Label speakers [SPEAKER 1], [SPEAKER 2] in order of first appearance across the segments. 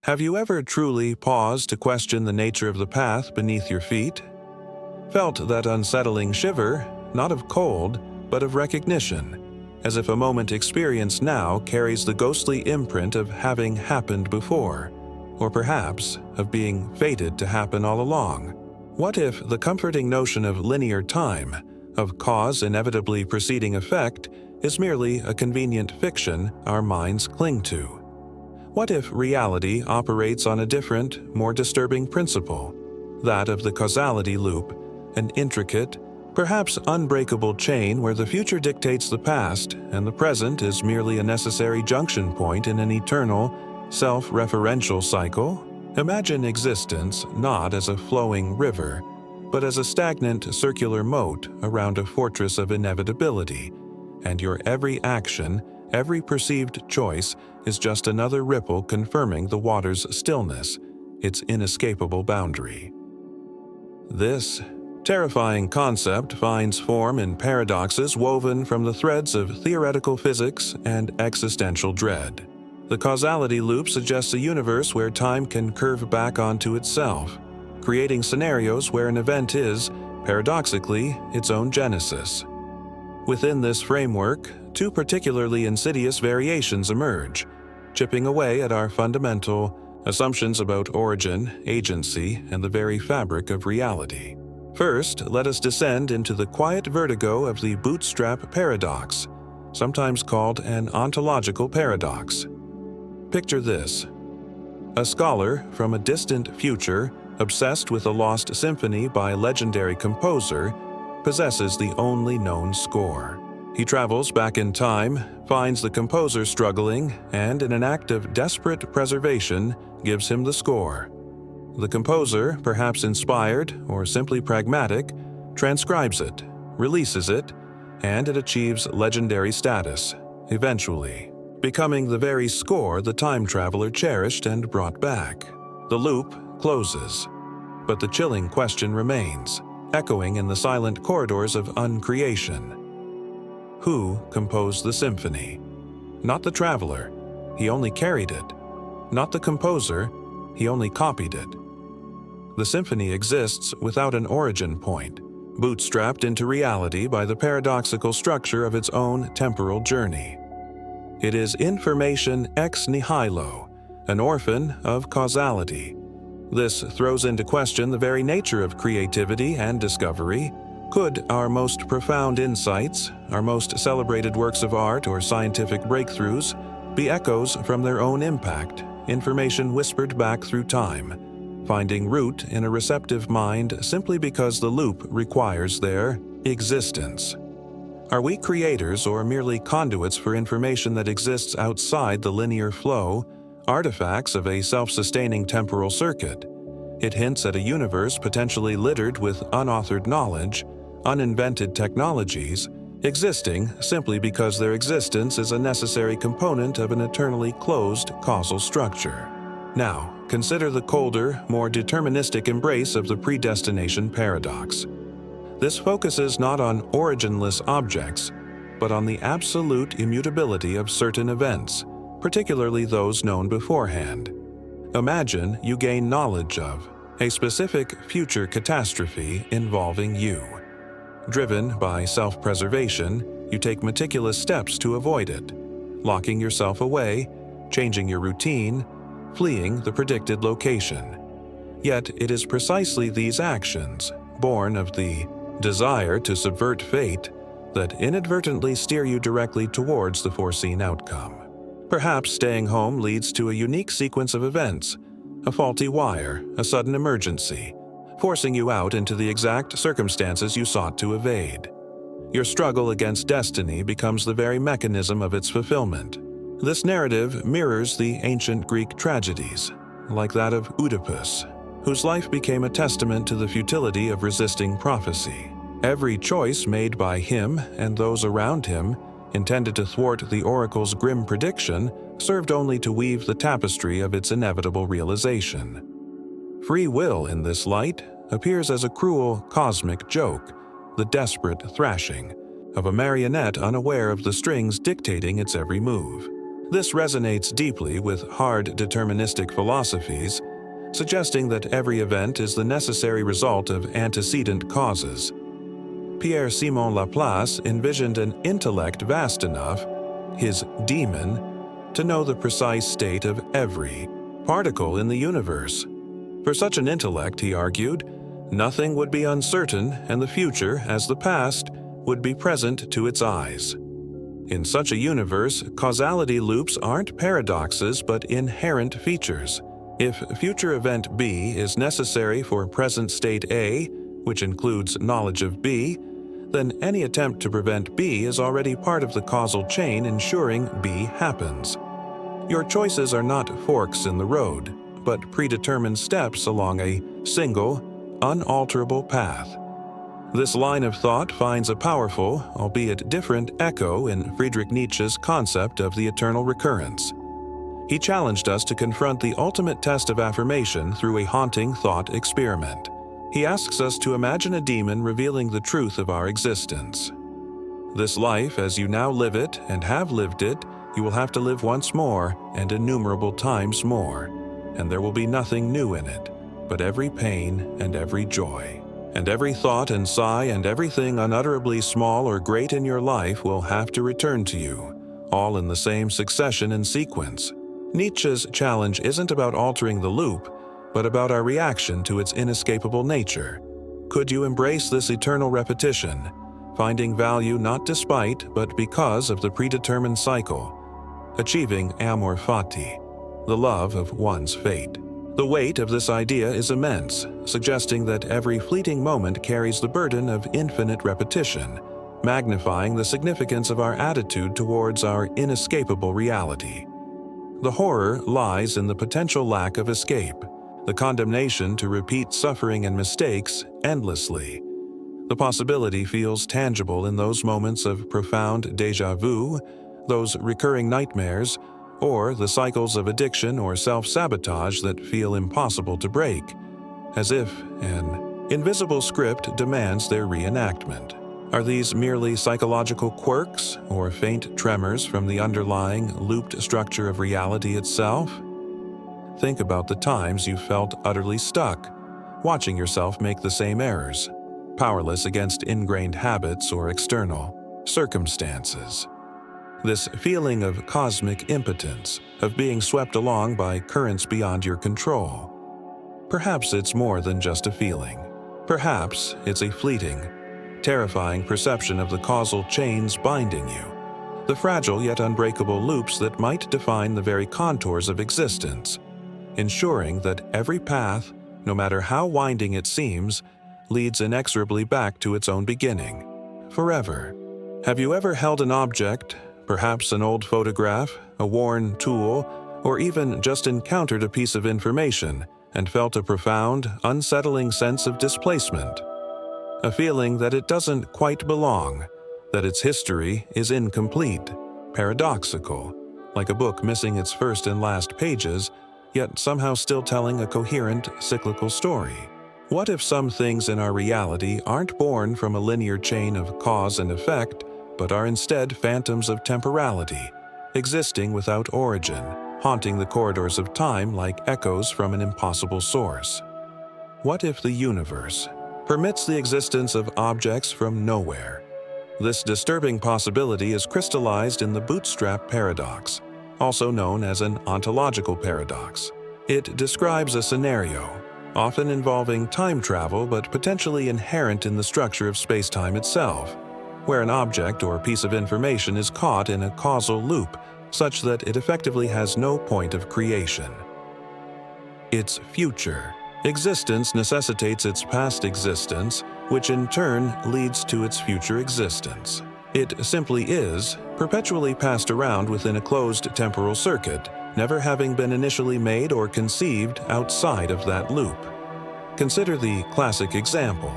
[SPEAKER 1] Have you ever truly paused to question the nature of the path beneath your feet? Felt that unsettling shiver, not of cold, but of recognition, as if a moment experienced now carries the ghostly imprint of having happened before, or perhaps of being fated to happen all along? What if the comforting notion of linear time, of cause inevitably preceding effect, is merely a convenient fiction our minds cling to? What if reality operates on a different, more disturbing principle, that of the causality loop, an intricate, perhaps unbreakable chain where the future dictates the past and the present is merely a necessary junction point in an eternal, self-referential cycle? Imagine existence not as a flowing river, but as a stagnant circular moat around a fortress of inevitability, and your every action, every perceived choice is just another ripple confirming the water's stillness, its inescapable boundary. This terrifying concept finds form in paradoxes woven from the threads of theoretical physics and existential dread. The causality loop suggests a universe where time can curve back onto itself, creating scenarios where an event is, paradoxically, its own genesis. Within this framework, two particularly insidious variations emerge, chipping away at our fundamental assumptions about origin, agency, and the very fabric of reality. First, let us descend into the quiet vertigo of the bootstrap paradox, sometimes called an ontological paradox. Picture this: a scholar from a distant future, obsessed with a lost symphony by a legendary composer, possesses the only known score. He travels back in time, finds the composer struggling, and in an act of desperate preservation, gives him the score. The composer, perhaps inspired or simply pragmatic, transcribes it, releases it, and it achieves legendary status, eventually, becoming the very score the time traveler cherished and brought back. The loop closes, but the chilling question remains, echoing in the silent corridors of uncreation. Who composed the symphony? Not the traveler, he only carried it. Not the composer, he only copied it. The symphony exists without an origin point, bootstrapped into reality by the paradoxical structure of its own temporal journey. It is information ex nihilo, an orphan of causality. This throws into question the very nature of creativity and discovery. Could our most profound insights, our most celebrated works of art or scientific breakthroughs, be echoes from their own impact, information whispered back through time, finding root in a receptive mind simply because the loop requires their existence? Are we creators or merely conduits for information that exists outside the linear flow, artifacts of a self-sustaining temporal circuit? It hints at a universe potentially littered with unauthored knowledge, uninvented technologies, existing simply because their existence is a necessary component of an eternally closed causal structure. Now, consider the colder, more deterministic embrace of the predestination paradox. This focuses not on originless objects, but on the absolute immutability of certain events, particularly those known beforehand. Imagine you gain knowledge of a specific future catastrophe involving you. Driven by self-preservation, you take meticulous steps to avoid it, locking yourself away, changing your routine, fleeing the predicted location. Yet it is precisely these actions, born of the desire to subvert fate, that inadvertently steer you directly towards the foreseen outcome. Perhaps staying home leads to a unique sequence of events, a faulty wire, a sudden emergency, forcing you out into the exact circumstances you sought to evade. Your struggle against destiny becomes the very mechanism of its fulfillment. This narrative mirrors the ancient Greek tragedies, like that of Oedipus, whose life became a testament to the futility of resisting prophecy. Every choice made by him and those around him, intended to thwart the oracle's grim prediction, served only to weave the tapestry of its inevitable realization. Free will, in this light, appears as a cruel cosmic joke, the desperate thrashing of a marionette unaware of the strings dictating its every move. This resonates deeply with hard deterministic philosophies, suggesting that every event is the necessary result of antecedent causes. Pierre-Simon Laplace envisioned an intellect vast enough, his demon, to know the precise state of every particle in the universe. For such an intellect, he argued, nothing would be uncertain, and the future, as the past, would be present to its eyes. In such a universe, causality loops aren't paradoxes but inherent features. If future event B is necessary for present state A, which includes knowledge of B, then any attempt to prevent B is already part of the causal chain ensuring B happens. Your choices are not forks in the road, but predetermined steps along a single, unalterable path. This line of thought finds a powerful, albeit different, echo in Friedrich Nietzsche's concept of the eternal recurrence. He challenged us to confront the ultimate test of affirmation through a haunting thought experiment. He asks us to imagine a demon revealing the truth of our existence. This life, as you now live it and have lived it, you will have to live once more and innumerable times more, and there will be nothing new in it, but every pain and every joy. And every thought and sigh and everything unutterably small or great in your life will have to return to you, all in the same succession and sequence. Nietzsche's challenge isn't about altering the loop, but about our reaction to its inescapable nature. Could you embrace this eternal repetition, finding value not despite but because of the predetermined cycle, achieving amor fati, the love of one's fate? The weight of this idea is immense, suggesting that every fleeting moment carries the burden of infinite repetition, magnifying the significance of our attitude towards our inescapable reality. The horror lies in the potential lack of escape, the condemnation to repeat suffering and mistakes endlessly. The possibility feels tangible in those moments of profound déjà vu, those recurring nightmares, or the cycles of addiction or self-sabotage that feel impossible to break, as if an invisible script demands their reenactment. Are these merely psychological quirks or faint tremors from the underlying looped structure of reality itself? Think about the times you felt utterly stuck, watching yourself make the same errors, powerless against ingrained habits or external circumstances. This feeling of cosmic impotence, of being swept along by currents beyond your control. Perhaps it's more than just a feeling. Perhaps it's a fleeting, terrifying perception of the causal chains binding you, the fragile yet unbreakable loops that might define the very contours of existence, ensuring that every path, no matter how winding it seems, leads inexorably back to its own beginning, forever. Have you ever held an object, perhaps an old photograph, a worn tool, or even just encountered a piece of information and felt a profound, unsettling sense of displacement? A feeling that it doesn't quite belong, that its history is incomplete, paradoxical, like a book missing its first and last pages, yet somehow still telling a coherent, cyclical story. What if some things in our reality aren't born from a linear chain of cause and effect, but are instead phantoms of temporality, existing without origin, haunting the corridors of time like echoes from an impossible source? What if the universe permits the existence of objects from nowhere? This disturbing possibility is crystallized in the bootstrap paradox, also known as an ontological paradox. It describes a scenario, often involving time travel but potentially inherent in the structure of space-time itself, where an object or piece of information is caught in a causal loop such that it effectively has no point of creation. Its future existence necessitates its past existence, which in turn leads to its future existence. It simply is, perpetually passed around within a closed temporal circuit, never having been initially made or conceived outside of that loop. Consider the classic example.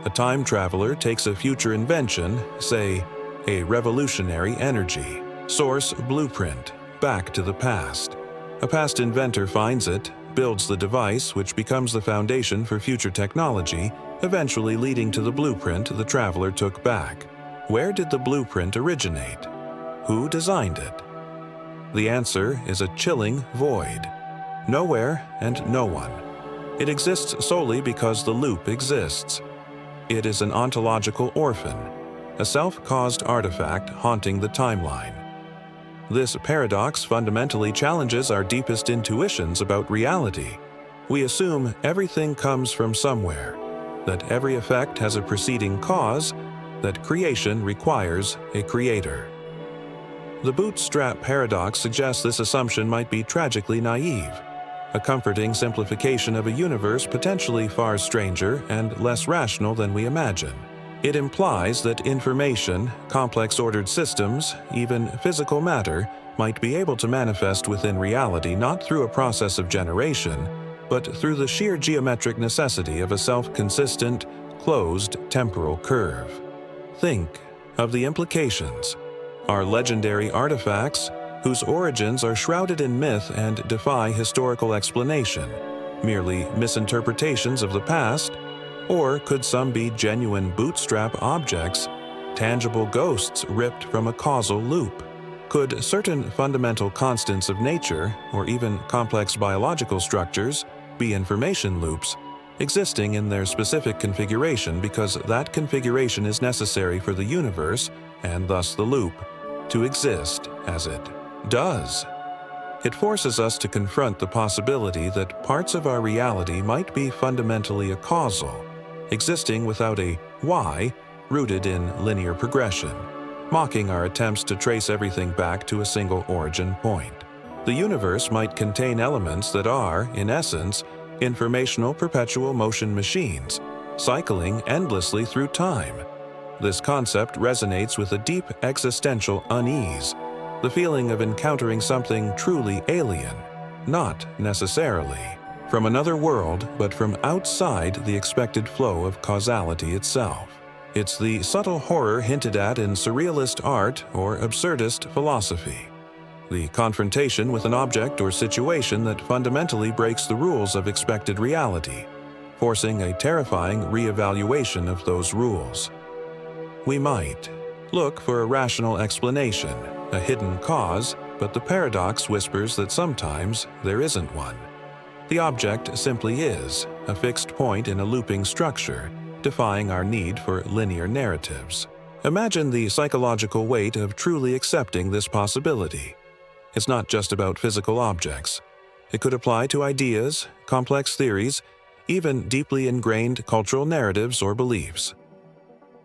[SPEAKER 1] A time traveler takes a future invention, say, a revolutionary energy source blueprint, back to the past. A past inventor finds it, builds the device, which becomes the foundation for future technology, eventually leading to the blueprint the traveler took back. Where did the blueprint originate? Who designed it? The answer is a chilling void. Nowhere and no one. It exists solely because the loop exists. It is an ontological orphan, a self-caused artifact haunting the timeline. This paradox fundamentally challenges our deepest intuitions about reality. We assume everything comes from somewhere, that every effect has a preceding cause, that creation requires a creator. The bootstrap paradox suggests this assumption might be tragically naive, a comforting simplification of a universe potentially far stranger and less rational than we imagine. It implies that information, complex ordered systems, even physical matter, might be able to manifest within reality not through a process of generation, but through the sheer geometric necessity of a self-consistent, closed temporal curve. Think of the implications. Are legendary artifacts, whose origins are shrouded in myth and defy historical explanation, merely misinterpretations of the past? Or could some be genuine bootstrap objects, tangible ghosts ripped from a causal loop? Could certain fundamental constants of nature, or even complex biological structures, be information loops, existing in their specific configuration because that configuration is necessary for the universe, and thus the loop, to exist as it does? It forces us to confront the possibility that parts of our reality might be fundamentally a causal, existing without a why rooted in linear progression, mocking our attempts to trace everything back to a single origin point. The universe might contain elements that are, in essence, informational perpetual motion machines, cycling endlessly through time. This concept resonates with a deep existential unease, the feeling of encountering something truly alien, not necessarily from another world, but from outside the expected flow of causality itself. It's the subtle horror hinted at in surrealist art or absurdist philosophy. The confrontation with an object or situation that fundamentally breaks the rules of expected reality, forcing a terrifying reevaluation of those rules. We might look for a rational explanation, a hidden cause, but the paradox whispers that sometimes there isn't one. The object simply is, a fixed point in a looping structure, defying our need for linear narratives. Imagine the psychological weight of truly accepting this possibility. It's not just about physical objects. It could apply to ideas, complex theories, even deeply ingrained cultural narratives or beliefs.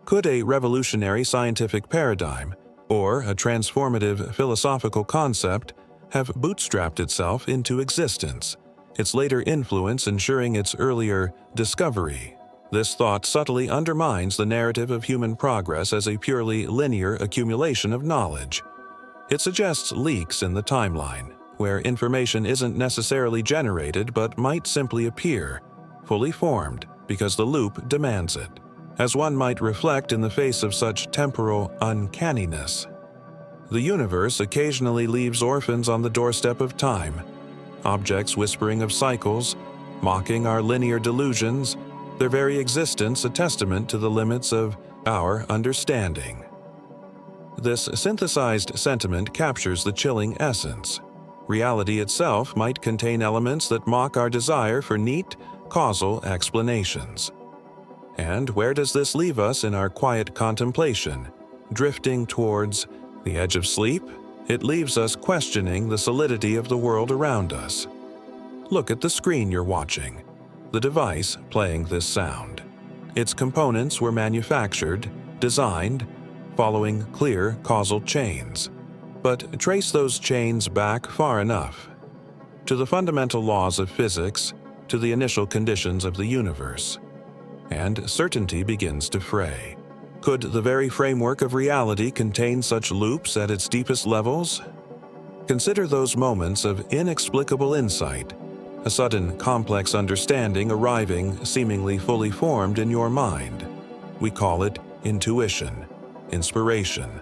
[SPEAKER 1] Could a revolutionary scientific paradigm, or a transformative philosophical concept, have bootstrapped itself into existence, its later influence ensuring its earlier discovery? This thought subtly undermines the narrative of human progress as a purely linear accumulation of knowledge. It suggests leaks in the timeline, where information isn't necessarily generated but might simply appear, fully formed, because the loop demands it, as one might reflect in the face of such temporal uncanniness. The universe occasionally leaves orphans on the doorstep of time, objects whispering of cycles, mocking our linear delusions, their very existence a testament to the limits of our understanding. This synthesized sentiment captures the chilling essence. Reality itself might contain elements that mock our desire for neat, causal explanations. And where does this leave us in our quiet contemplation, drifting towards the edge of sleep? It leaves us questioning the solidity of the world around us. Look at the screen you're watching, the device playing this sound. Its components were manufactured, designed, following clear causal chains. But trace those chains back far enough, to the fundamental laws of physics, to the initial conditions of the universe, and certainty begins to fray. Could the very framework of reality contain such loops at its deepest levels? Consider those moments of inexplicable insight, a sudden complex understanding arriving seemingly fully formed in your mind. We call it intuition, inspiration.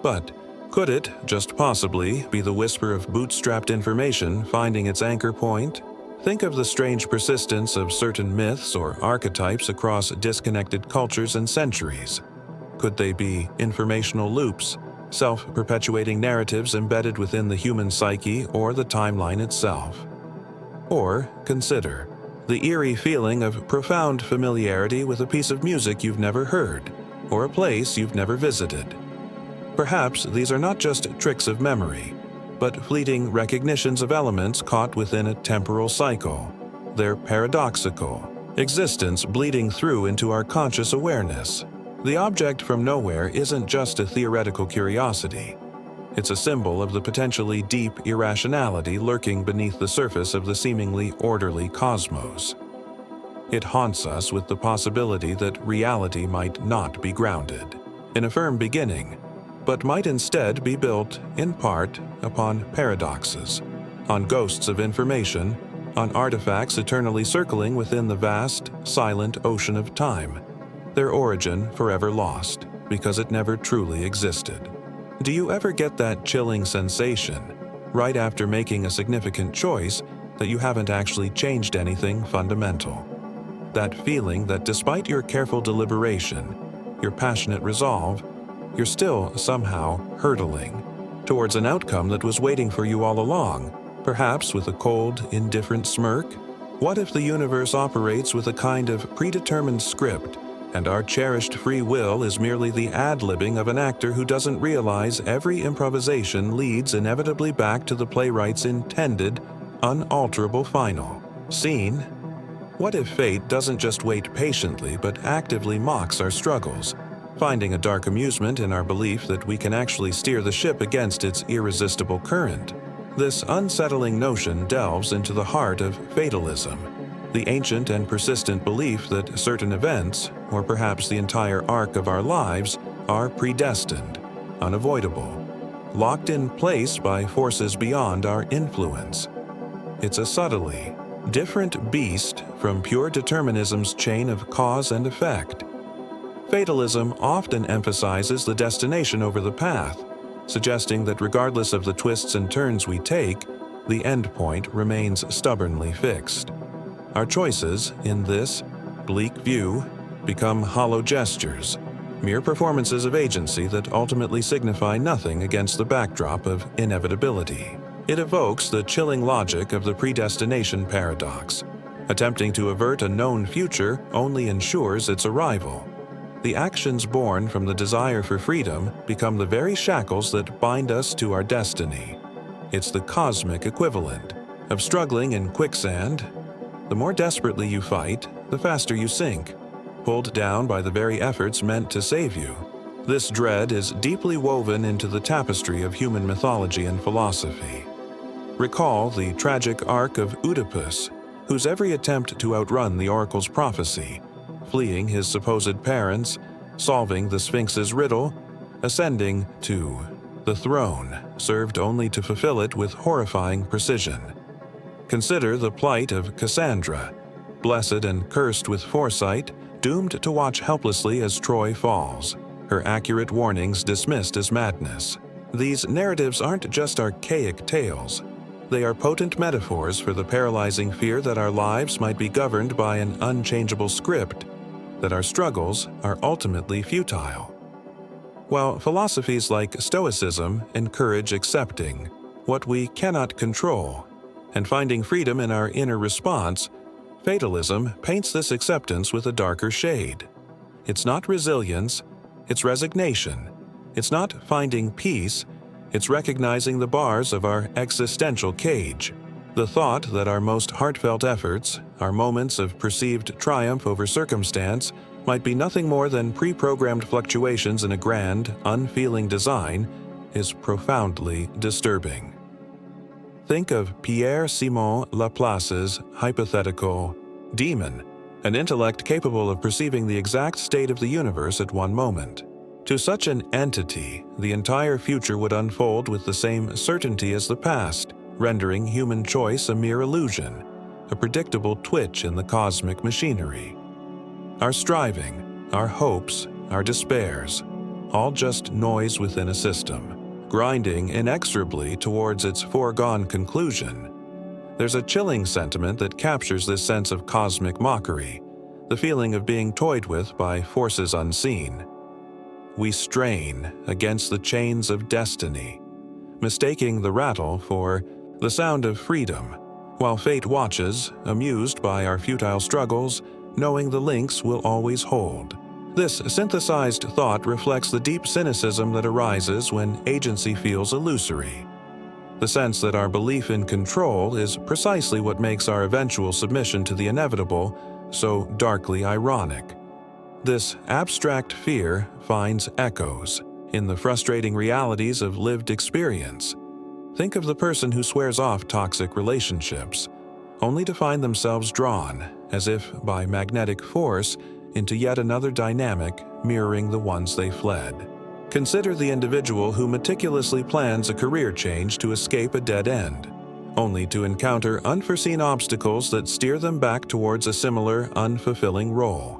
[SPEAKER 1] But could it, just possibly, be the whisper of bootstrapped information finding its anchor point? Think of the strange persistence of certain myths or archetypes across disconnected cultures and centuries. Could they be informational loops, self-perpetuating narratives embedded within the human psyche or the timeline itself. Or consider the eerie feeling of profound familiarity with a piece of music you've never heard, or a place you've never visited. Perhaps these are not just tricks of memory, but fleeting recognitions of elements caught within a temporal cycle, their paradoxical existence bleeding through into our conscious awareness. The object from nowhere isn't just a theoretical curiosity. It's a symbol of the potentially deep irrationality lurking beneath the surface of the seemingly orderly cosmos. It haunts us with the possibility that reality might not be grounded in a firm beginning, but might instead be built, in part, upon paradoxes, on ghosts of information, on artifacts eternally circling within the vast, silent ocean of time, their origin forever lost because it never truly existed. Do you ever get that chilling sensation, right after making a significant choice, that you haven't actually changed anything fundamental? That feeling that despite your careful deliberation, your passionate resolve, you're still somehow hurtling towards an outcome that was waiting for you all along, perhaps with a cold, indifferent smirk? What if the universe operates with a kind of predetermined script, and our cherished free will is merely the ad-libbing of an actor who doesn't realize every improvisation leads inevitably back to the playwright's intended, unalterable final scene? What if fate doesn't just wait patiently but actively mocks our struggles, finding a dark amusement in our belief that we can actually steer the ship against its irresistible current? This unsettling notion delves into the heart of fatalism, the ancient and persistent belief that certain events, or perhaps the entire arc of our lives, are predestined, unavoidable, locked in place by forces beyond our influence. It's a subtly different beast from pure determinism's chain of cause and effect. Fatalism often emphasizes the destination over the path, suggesting that regardless of the twists and turns we take, the end point remains stubbornly fixed. Our choices, in this bleak view, become hollow gestures, mere performances of agency that ultimately signify nothing against the backdrop of inevitability. It evokes the chilling logic of the predestination paradox. Attempting to avert a known future only ensures its arrival. The actions born from the desire for freedom become the very shackles that bind us to our destiny. It's the cosmic equivalent of struggling in quicksand. The more desperately you fight, the faster you sink, pulled down by the very efforts meant to save you. This dread is deeply woven into the tapestry of human mythology and philosophy. Recall the tragic arc of Oedipus, whose every attempt to outrun the oracle's prophecy, fleeing his supposed parents, solving the Sphinx's riddle, ascending to the throne, served only to fulfill it with horrifying precision. Consider the plight of Cassandra, blessed and cursed with foresight, doomed to watch helplessly as Troy falls, her accurate warnings dismissed as madness. These narratives aren't just archaic tales. They are potent metaphors for the paralyzing fear that our lives might be governed by an unchangeable script, that our struggles are ultimately futile. While philosophies like Stoicism encourage accepting what we cannot control and finding freedom in our inner response, fatalism paints this acceptance with a darker shade. It's not resilience, it's resignation. It's not finding peace, it's recognizing the bars of our existential cage. The thought that our most heartfelt efforts, our moments of perceived triumph over circumstance, might be nothing more than pre-programmed fluctuations in a grand, unfeeling design is profoundly disturbing. Think of Pierre-Simon Laplace's hypothetical demon, an intellect capable of perceiving the exact state of the universe at one moment. To such an entity, the entire future would unfold with the same certainty as the past, rendering human choice a mere illusion, a predictable twitch in the cosmic machinery. Our striving, our hopes, our despairs, all just noise within a system, grinding inexorably towards its foregone conclusion. There's a chilling sentiment that captures this sense of cosmic mockery, the feeling of being toyed with by forces unseen. we strain against the chains of destiny, mistaking the rattle for the sound of freedom, while fate watches, amused by our futile struggles, knowing the links will always hold. This synthesized thought reflects the deep cynicism that arises when agency feels illusory. The sense that our belief in control is precisely what makes our eventual submission to the inevitable so darkly ironic. This abstract fear finds echoes in the frustrating realities of lived experience. Think of the person who swears off toxic relationships, only to find themselves drawn, as if by magnetic force, into yet another dynamic mirroring the ones they fled. Consider the individual who meticulously plans a career change to escape a dead end, only to encounter unforeseen obstacles that steer them back towards a similar, unfulfilling role.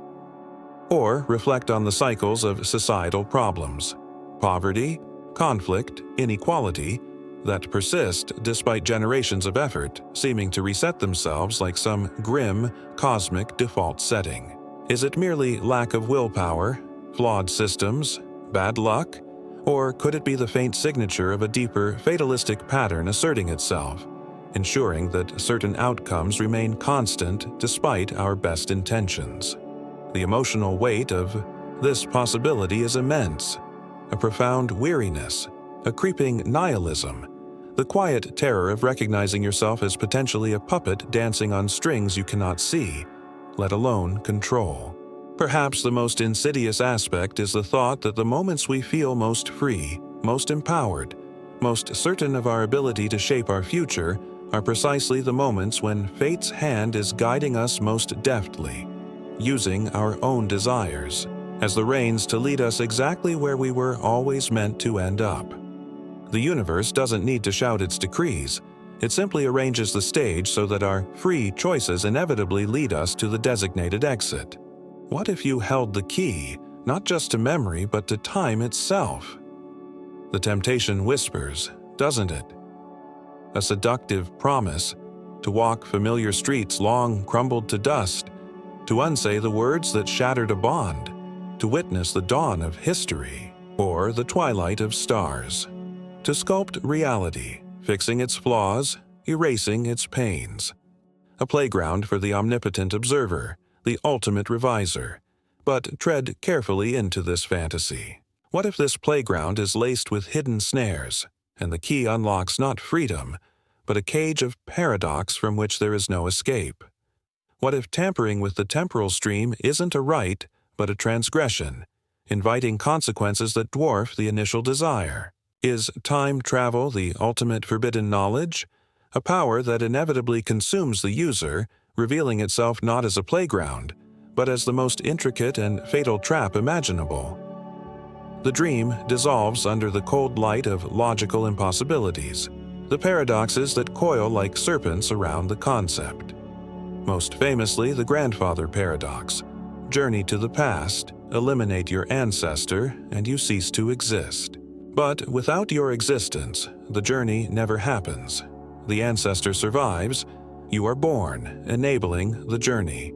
[SPEAKER 1] Or reflect on the cycles of societal problems, poverty, conflict, inequality, that persist despite generations of effort, seeming to reset themselves like some grim, cosmic default setting. Is it merely lack of willpower, flawed systems, bad luck, or could it be the faint signature of a deeper, fatalistic pattern asserting itself, ensuring that certain outcomes remain constant despite our best intentions? The emotional weight of this possibility is immense. A profound weariness, a creeping nihilism, the quiet terror of recognizing yourself as potentially a puppet dancing on strings you cannot see, let alone control. Perhaps the most insidious aspect is the thought that the moments we feel most free, most empowered, most certain of our ability to shape our future are precisely the moments when fate's hand is guiding us most deftly, using our own desires as the reins to lead us exactly where we were always meant to end up. The universe doesn't need to shout its decrees. It simply arranges the stage so that our free choices inevitably lead us to the designated exit. What if you held the key, not just to memory, but to time itself? The temptation whispers, doesn't it? A seductive promise to walk familiar streets long crumbled to dust, to unsay the words that shattered a bond, to witness the dawn of history or the twilight of stars, to sculpt reality, fixing its flaws, erasing its pains. A playground for the omnipotent observer, the ultimate reviser. But tread carefully into this fantasy. What if this playground is laced with hidden snares, and the key unlocks not freedom, but a cage of paradox from which there is no escape? What if tampering with the temporal stream isn't a right, but a transgression, inviting consequences that dwarf the initial desire? Is time travel the ultimate forbidden knowledge? A power that inevitably consumes the user, revealing itself not as a playground, but as the most intricate and fatal trap imaginable. The dream dissolves under the cold light of logical impossibilities, the paradoxes that coil like serpents around the concept. Most famously, the grandfather paradox. Journey to the past, eliminate your ancestor, and you cease to exist. But without your existence, the journey never happens. The ancestor survives, you are born, enabling the journey.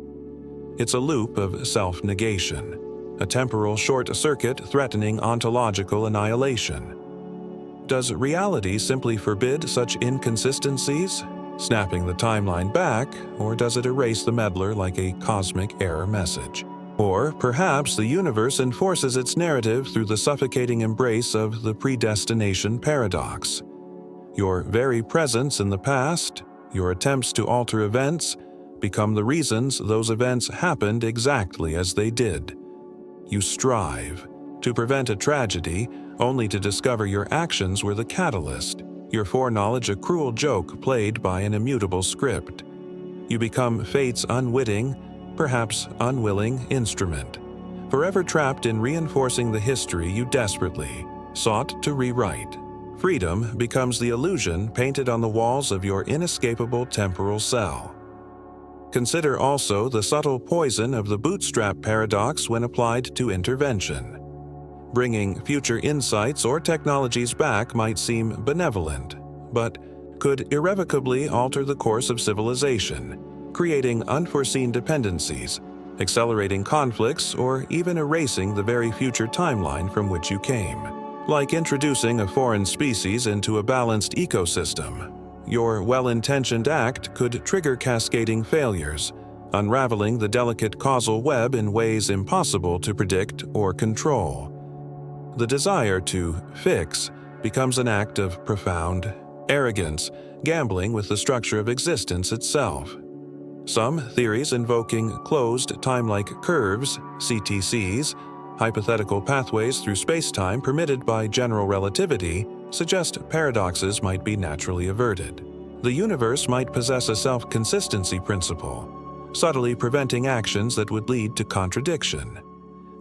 [SPEAKER 1] It's a loop of self-negation, a temporal short circuit threatening ontological annihilation. Does reality simply forbid such inconsistencies, snapping the timeline back, or does it erase the meddler like a cosmic error message? Or perhaps the universe enforces its narrative through the suffocating embrace of the predestination paradox. Your very presence in the past, your attempts to alter events, become the reasons those events happened exactly as they did. You strive to prevent a tragedy, only to discover your actions were the catalyst, your foreknowledge a cruel joke played by an immutable script. You become fate's unwitting, perhaps unwilling instrument, forever trapped in reinforcing the history you desperately sought to rewrite. Freedom becomes the illusion painted on the walls of your inescapable temporal cell. Consider also the subtle poison of the bootstrap paradox when applied to intervention. Bringing future insights or technologies back might seem benevolent, but could irrevocably alter the course of civilization, creating unforeseen dependencies, accelerating conflicts or even erasing the very future timeline from which you came. Like introducing a foreign species into a balanced ecosystem, your well-intentioned act could trigger cascading failures, unraveling the delicate causal web in ways impossible to predict or control. The desire to fix becomes an act of profound arrogance, gambling with the structure of existence itself. Some theories invoking closed time-like curves, CTCs, hypothetical pathways through space-time permitted by general relativity, suggest paradoxes might be naturally averted. The universe might possess a self-consistency principle, subtly preventing actions that would lead to contradiction.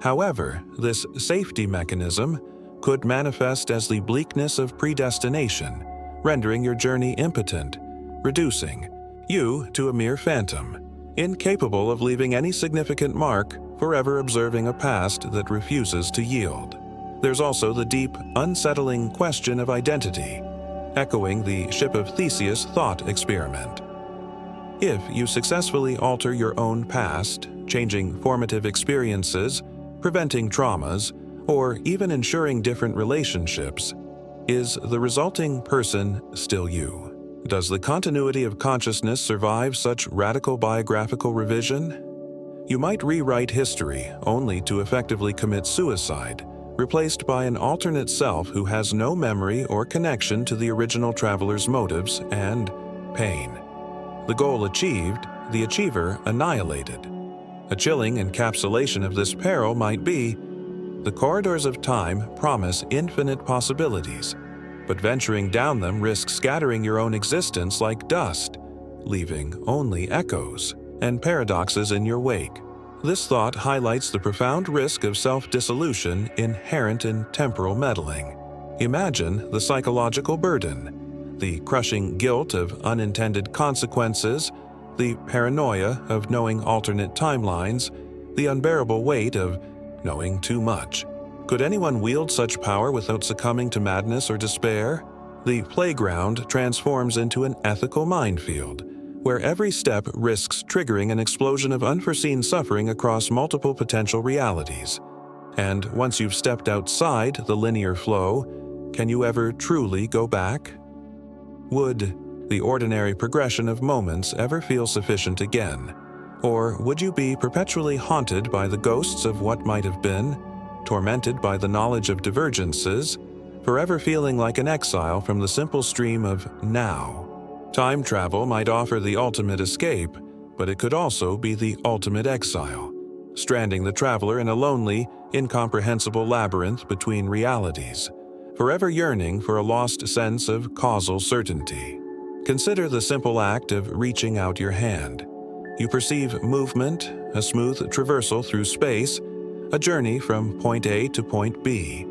[SPEAKER 1] However, this safety mechanism could manifest as the bleakness of predestination, rendering your journey impotent, reducing you to a mere phantom, incapable of leaving any significant mark, forever observing a past that refuses to yield. There's also the deep, unsettling question of identity, echoing the Ship of Theseus thought experiment. If you successfully alter your own past, changing formative experiences, preventing traumas, or even ensuring different relationships, is the resulting person still you? Does the continuity of consciousness survive such radical biographical revision? You might rewrite history only to effectively commit suicide, replaced by an alternate self who has no memory or connection to the original traveler's motives and pain. The goal achieved, the achiever annihilated. A chilling encapsulation of this peril might be, the corridors of time promise infinite possibilities, but venturing down them risks scattering your own existence like dust, leaving only echoes and paradoxes in your wake. This thought highlights the profound risk of self-dissolution inherent in temporal meddling. Imagine the psychological burden, the crushing guilt of unintended consequences, the paranoia of knowing alternate timelines, the unbearable weight of knowing too much. Could anyone wield such power without succumbing to madness or despair? The playground transforms into an ethical minefield, where every step risks triggering an explosion of unforeseen suffering across multiple potential realities. And once you've stepped outside the linear flow, can you ever truly go back? Would the ordinary progression of moments ever feel sufficient again? Or would you be perpetually haunted by the ghosts of what might have been, tormented by the knowledge of divergences, forever feeling like an exile from the simple stream of now? Time travel might offer the ultimate escape, but it could also be the ultimate exile, stranding the traveler in a lonely, incomprehensible labyrinth between realities, forever yearning for a lost sense of causal certainty. Consider the simple act of reaching out your hand. You perceive movement, a smooth traversal through space, a journey from point A to point B.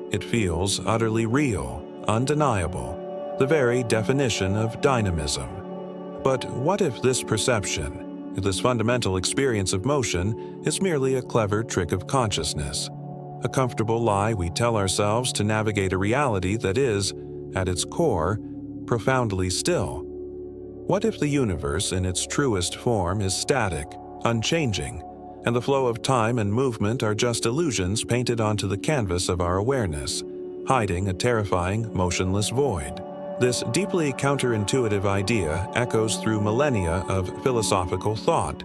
[SPEAKER 1] It feels utterly real, undeniable, the very definition of dynamism. But what if this perception, this fundamental experience of motion, is merely a clever trick of consciousness, a comfortable lie we tell ourselves to navigate a reality that is, at its core, profoundly still? What if the universe in its truest form is static, unchanging, and the flow of time and movement are just illusions painted onto the canvas of our awareness, hiding a terrifying, motionless void? This deeply counterintuitive idea echoes through millennia of philosophical thought,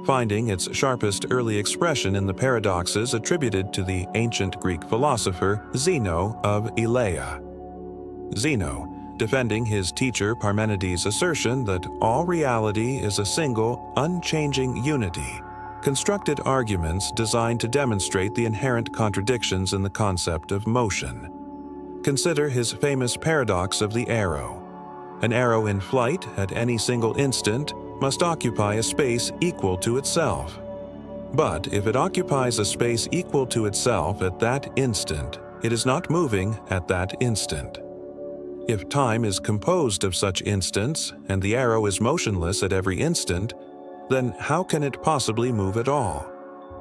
[SPEAKER 1] finding its sharpest early expression in the paradoxes attributed to the ancient Greek philosopher Zeno of Elea. Zeno, defending his teacher Parmenides' assertion that all reality is a single, unchanging unity, constructed arguments designed to demonstrate the inherent contradictions in the concept of motion. Consider his famous paradox of the arrow. An arrow in flight at any single instant must occupy a space equal to itself. But if it occupies a space equal to itself at that instant, it is not moving at that instant. If time is composed of such instants, and the arrow is motionless at every instant, then how can it possibly move at all?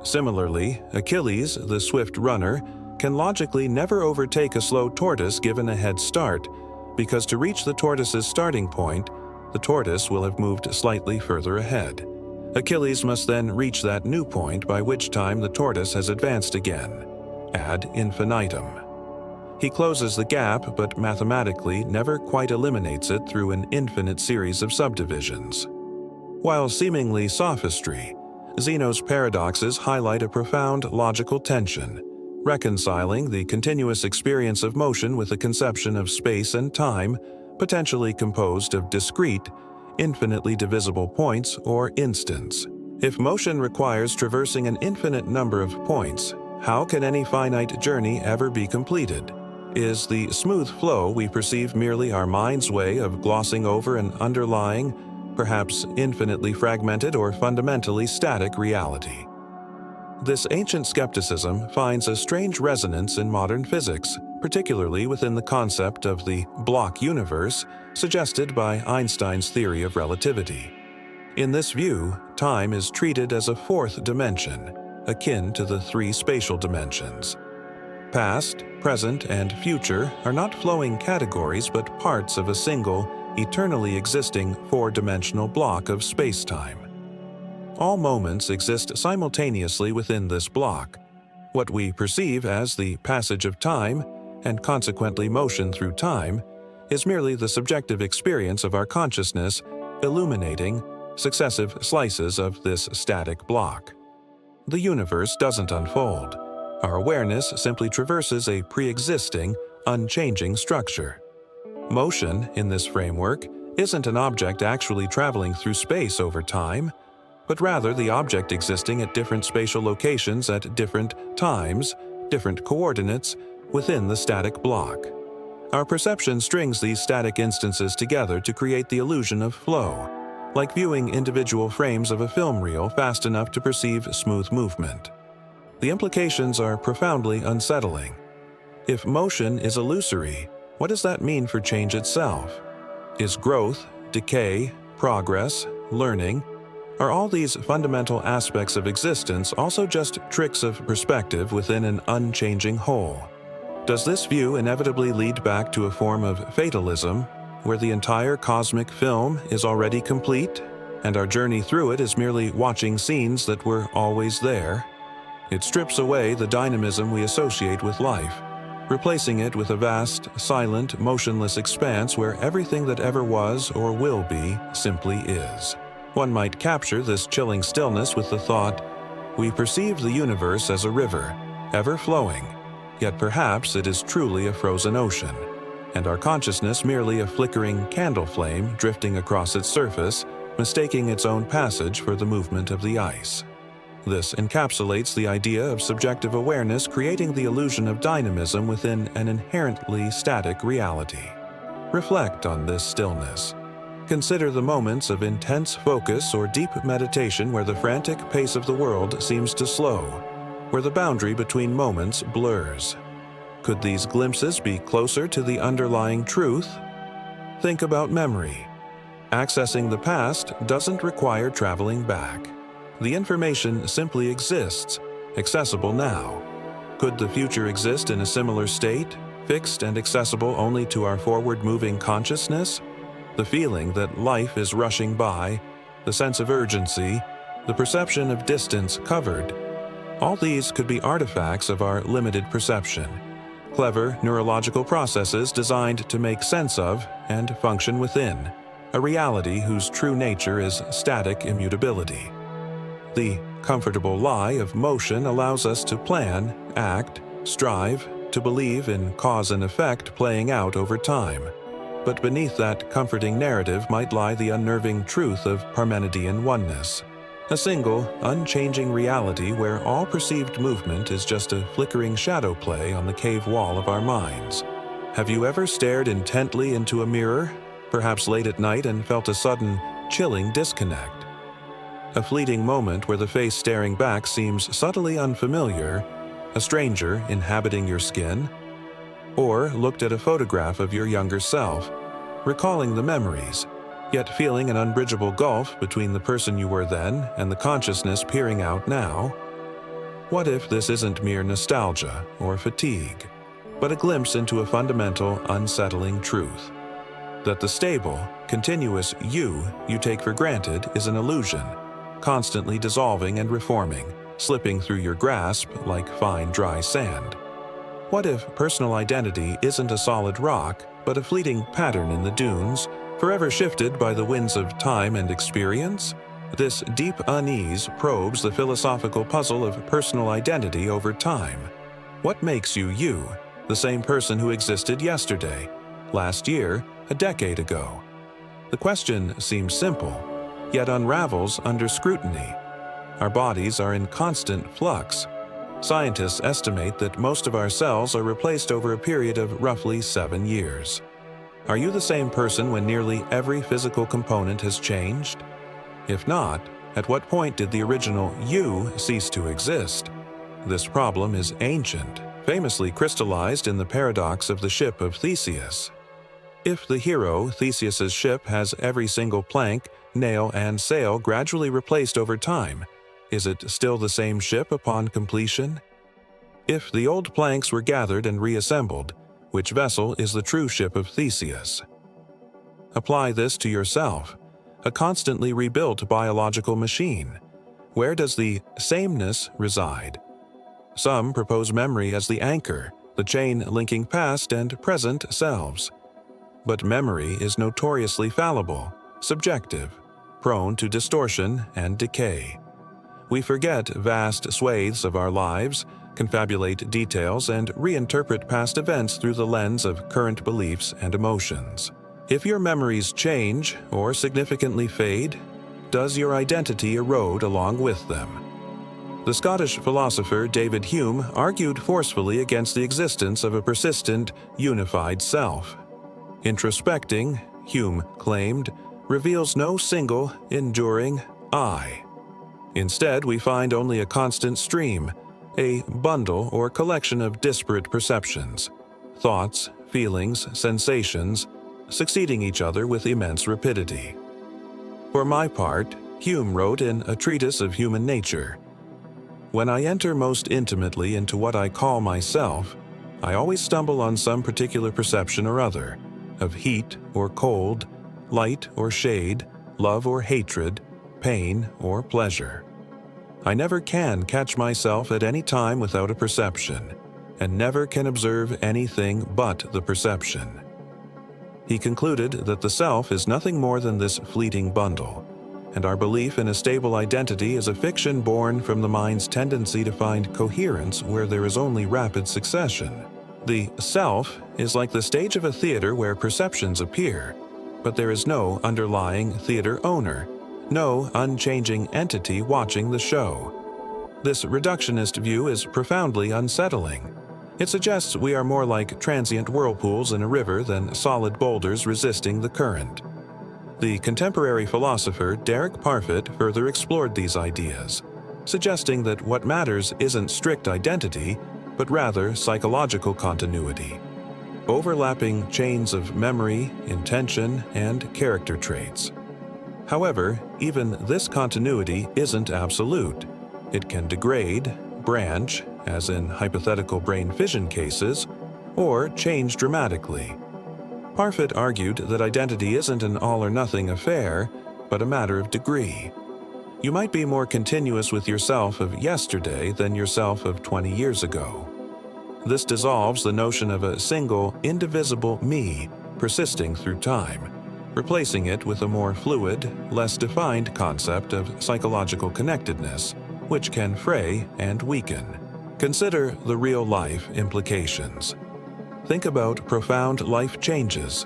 [SPEAKER 1] Similarly, Achilles, the swift runner, can logically never overtake a slow tortoise given a head start, because to reach the tortoise's starting point, the tortoise will have moved slightly further ahead. Achilles must then reach that new point, by which time the tortoise has advanced again, ad infinitum. He closes the gap, but mathematically never quite eliminates it through an infinite series of subdivisions. While seemingly sophistry, Zeno's paradoxes highlight a profound logical tension, reconciling the continuous experience of motion with the conception of space and time, potentially composed of discrete, infinitely divisible points or instants. If motion requires traversing an infinite number of points, how can any finite journey ever be completed? Is the smooth flow we perceive merely our mind's way of glossing over an underlying, perhaps infinitely fragmented or fundamentally static reality? This ancient skepticism finds a strange resonance in modern physics, particularly within the concept of the block universe suggested by Einstein's theory of relativity. In this view, time is treated as a fourth dimension, akin to the three spatial dimensions. Past, present, and future are not flowing categories but parts of a single, eternally existing four-dimensional block of space-time. All moments exist simultaneously within this block. What we perceive as the passage of time, and consequently motion through time, is merely the subjective experience of our consciousness illuminating successive slices of this static block. The universe doesn't unfold. Our awareness simply traverses a pre-existing, unchanging structure. Motion, in this framework, isn't an object actually traveling through space over time, but rather the object existing at different spatial locations at different times, different coordinates, within the static block. Our perception strings these static instances together to create the illusion of flow, like viewing individual frames of a film reel fast enough to perceive smooth movement. The implications are profoundly unsettling. If motion is illusory, what does that mean for change itself? Is growth, decay, progress, learning, are all these fundamental aspects of existence also just tricks of perspective within an unchanging whole? Does this view inevitably lead back to a form of fatalism, where the entire cosmic film is already complete, and our journey through it is merely watching scenes that were always there? It strips away the dynamism we associate with life, replacing it with a vast, silent, motionless expanse where everything that ever was or will be simply is. One might capture this chilling stillness with the thought, we perceive the universe as a river, ever flowing, yet perhaps it is truly a frozen ocean, and our consciousness merely a flickering candle flame drifting across its surface, mistaking its own passage for the movement of the ice. This encapsulates the idea of subjective awareness creating the illusion of dynamism within an inherently static reality. Reflect on this stillness. Consider the moments of intense focus or deep meditation where the frantic pace of the world seems to slow, where the boundary between moments blurs. Could these glimpses be closer to the underlying truth? Think about memory. Accessing the past doesn't require traveling back. The information simply exists, accessible now. Could the future exist in a similar state, fixed and accessible only to our forward-moving consciousness? The feeling that life is rushing by, the sense of urgency, the perception of distance covered, all these could be artifacts of our limited perception, clever neurological processes designed to make sense of and function within a reality whose true nature is static immutability. The comfortable lie of motion allows us to plan, act, strive, to believe in cause and effect playing out over time. But beneath that comforting narrative might lie the unnerving truth of Parmenidean oneness, a single, unchanging reality where all perceived movement is just a flickering shadow play on the cave wall of our minds. Have you ever stared intently into a mirror, perhaps late at night, and felt a sudden, chilling disconnect? A fleeting moment where the face staring back seems subtly unfamiliar, a stranger inhabiting your skin? Or looked at a photograph of your younger self, recalling the memories, yet feeling an unbridgeable gulf between the person you were then and the consciousness peering out now? What if this isn't mere nostalgia or fatigue, but a glimpse into a fundamental, unsettling truth? That the stable, continuous you take for granted is an illusion, constantly dissolving and reforming, slipping through your grasp like fine dry sand. What if personal identity isn't a solid rock, but a fleeting pattern in the dunes, forever shifted by the winds of time and experience? This deep unease probes the philosophical puzzle of personal identity over time. What makes you you, the same person who existed yesterday, last year, a decade ago? The question seems simple, yet unravels under scrutiny. Our bodies are in constant flux. Scientists estimate that most of our cells are replaced over a period of roughly 7 years. Are you the same person when nearly every physical component has changed? If not, at what point did the original you cease to exist? This problem is ancient, famously crystallized in the paradox of the ship of Theseus. If the hero, Theseus's ship, has every single plank, nail, and sail gradually replaced over time, is it still the same ship upon completion? If the old planks were gathered and reassembled, which vessel is the true ship of Theseus? Apply this to yourself, a constantly rebuilt biological machine. Where does the sameness reside? Some propose memory as the anchor, the chain linking past and present selves. But memory is notoriously fallible, subjective, prone to distortion and decay. We forget vast swathes of our lives, confabulate details, and reinterpret past events through the lens of current beliefs and emotions. If your memories change or significantly fade, does your identity erode along with them? The Scottish philosopher David Hume argued forcefully against the existence of a persistent, unified self. Introspecting, Hume claimed, reveals no single, enduring I. Instead, we find only a constant stream, a bundle or collection of disparate perceptions, thoughts, feelings, sensations, succeeding each other with immense rapidity. For my part, Hume wrote in A Treatise of Human Nature, "When I enter most intimately into what I call myself, I always stumble on some particular perception or other, of heat or cold, light or shade, love or hatred, pain or pleasure. I never can catch myself at any time without a perception, and never can observe anything but the perception." He concluded that the self is nothing more than this fleeting bundle, and our belief in a stable identity is a fiction born from the mind's tendency to find coherence where there is only rapid succession. The self is like the stage of a theater where perceptions appear, but there is no underlying theater owner, no unchanging entity watching the show. This reductionist view is profoundly unsettling. It suggests we are more like transient whirlpools in a river than solid boulders resisting the current. The contemporary philosopher Derek Parfit further explored these ideas, suggesting that what matters isn't strict identity, but rather psychological continuity, overlapping chains of memory, intention, and character traits. However, even this continuity isn't absolute. It can degrade, branch, as in hypothetical brain fission cases, or change dramatically. Parfit argued that identity isn't an all-or-nothing affair, but a matter of degree. You might be more continuous with yourself of yesterday than yourself of 20 years ago. This dissolves the notion of a single, indivisible me persisting through time, replacing it with a more fluid, less defined concept of psychological connectedness, which can fray and weaken. Consider the real-life implications. Think about profound life changes,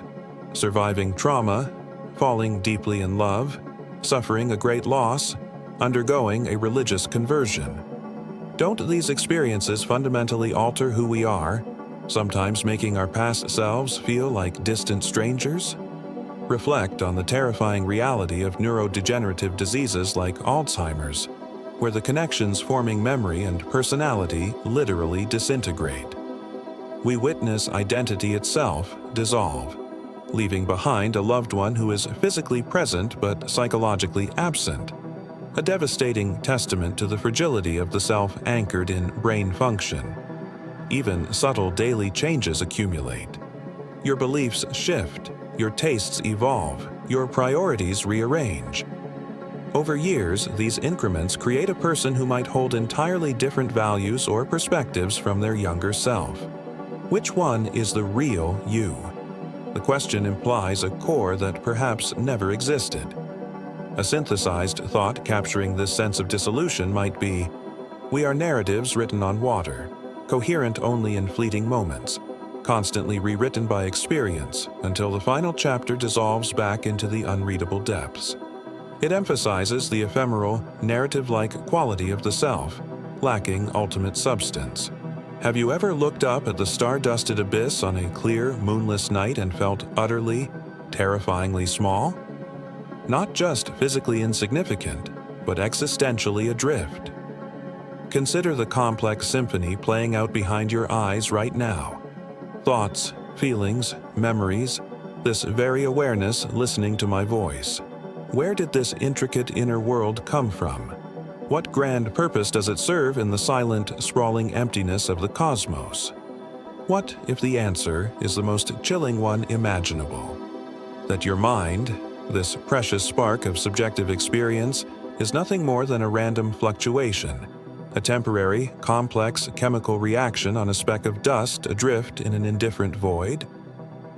[SPEAKER 1] surviving trauma, falling deeply in love, suffering a great loss, undergoing a religious conversion. Don't these experiences fundamentally alter who we are, sometimes making our past selves feel like distant strangers? Reflect on the terrifying reality of neurodegenerative diseases like Alzheimer's, where the connections forming memory and personality literally disintegrate. We witness identity itself dissolve, leaving behind a loved one who is physically present but psychologically absent, a devastating testament to the fragility of the self anchored in brain function. Even subtle daily changes accumulate. Your beliefs shift, your tastes evolve, your priorities rearrange. Over years, these increments create a person who might hold entirely different values or perspectives from their younger self. Which one is the real you? The question implies a core that perhaps never existed. A synthesized thought capturing this sense of dissolution might be, we are narratives written on water, coherent only in fleeting moments, constantly rewritten by experience until the final chapter dissolves back into the unreadable depths. It emphasizes the ephemeral, narrative-like quality of the self, lacking ultimate substance. Have you ever looked up at the star-dusted abyss on a clear, moonless night and felt utterly, terrifyingly small? Not just physically insignificant, but existentially adrift. Consider the complex symphony playing out behind your eyes right now. Thoughts, feelings, memories, this very awareness listening to my voice. Where did this intricate inner world come from? What grand purpose does it serve in the silent, sprawling emptiness of the cosmos? What if the answer is the most chilling one imaginable? That your mind, this precious spark of subjective experience, is nothing more than a random fluctuation, a temporary, complex chemical reaction on a speck of dust adrift in an indifferent void?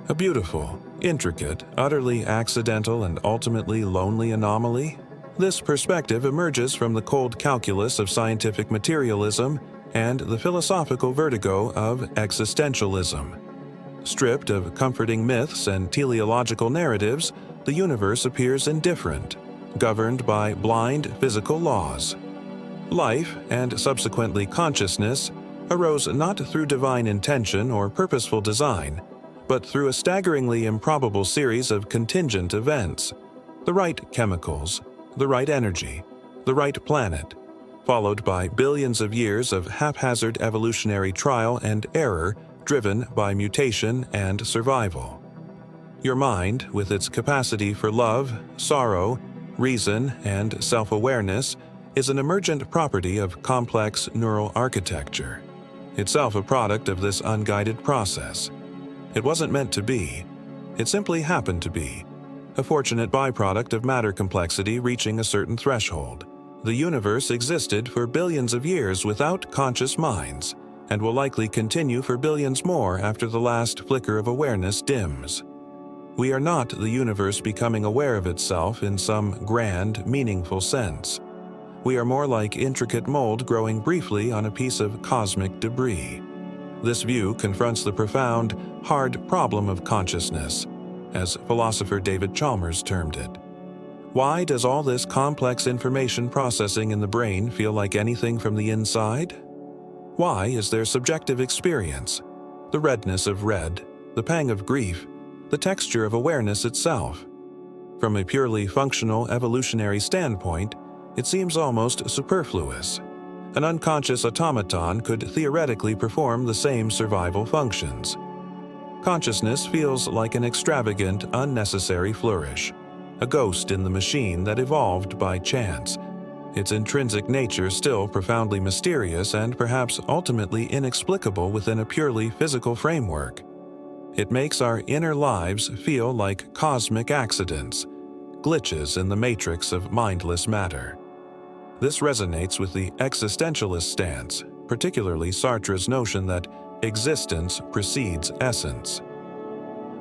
[SPEAKER 1] A beautiful, intricate, utterly accidental, and ultimately lonely anomaly? This perspective emerges from the cold calculus of scientific materialism and the philosophical vertigo of existentialism. Stripped of comforting myths and teleological narratives, the universe appears indifferent, governed by blind physical laws. Life, and subsequently consciousness, arose not through divine intention or purposeful design, but through a staggeringly improbable series of contingent events. The right chemicals, the right energy, the right planet, followed by billions of years of haphazard evolutionary trial and error driven by mutation and survival. Your mind, with its capacity for love, sorrow, reason, and self-awareness, is an emergent property of complex neural architecture, itself a product of this unguided process. It wasn't meant to be. It simply happened to be, a fortunate byproduct of matter complexity reaching a certain threshold. The universe existed for billions of years without conscious minds, and will likely continue for billions more after the last flicker of awareness dims. We are not the universe becoming aware of itself in some grand, meaningful sense. We are more like intricate mold growing briefly on a piece of cosmic debris. This view confronts the profound, hard problem of consciousness, as philosopher David Chalmers termed it. Why does all this complex information processing in the brain feel like anything from the inside? Why is there subjective experience, the redness of red, the pang of grief, the texture of awareness itself? From a purely functional evolutionary standpoint, it seems almost superfluous. An unconscious automaton could theoretically perform the same survival functions. Consciousness feels like an extravagant, unnecessary flourish, a ghost in the machine that evolved by chance, its intrinsic nature still profoundly mysterious and perhaps ultimately inexplicable within a purely physical framework. It makes our inner lives feel like cosmic accidents, glitches in the matrix of mindless matter. This resonates with the existentialist stance, particularly Sartre's notion that existence precedes essence.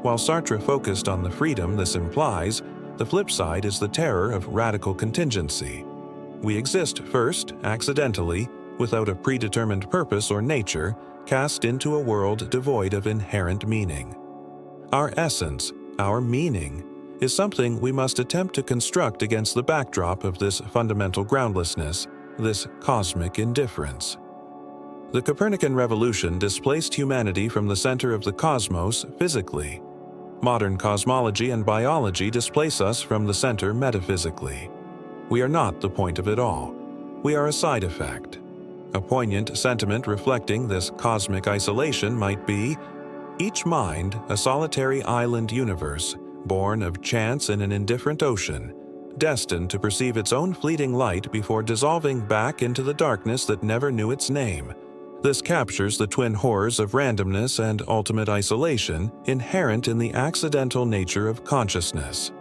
[SPEAKER 1] While Sartre focused on the freedom this implies, the flip side is the terror of radical contingency. We exist first, accidentally, without a predetermined purpose or nature, cast into a world devoid of inherent meaning. Our essence, our meaning, is something we must attempt to construct against the backdrop of this fundamental groundlessness, this cosmic indifference. The Copernican revolution displaced humanity from the center of the cosmos physically. Modern cosmology and biology displace us from the center metaphysically. We are not the point of it all. We are a side effect. A poignant sentiment reflecting this cosmic isolation might be, each mind a solitary island universe, born of chance in an indifferent ocean, destined to perceive its own fleeting light before dissolving back into the darkness that never knew its name. This captures the twin horrors of randomness and ultimate isolation inherent in the accidental nature of consciousness.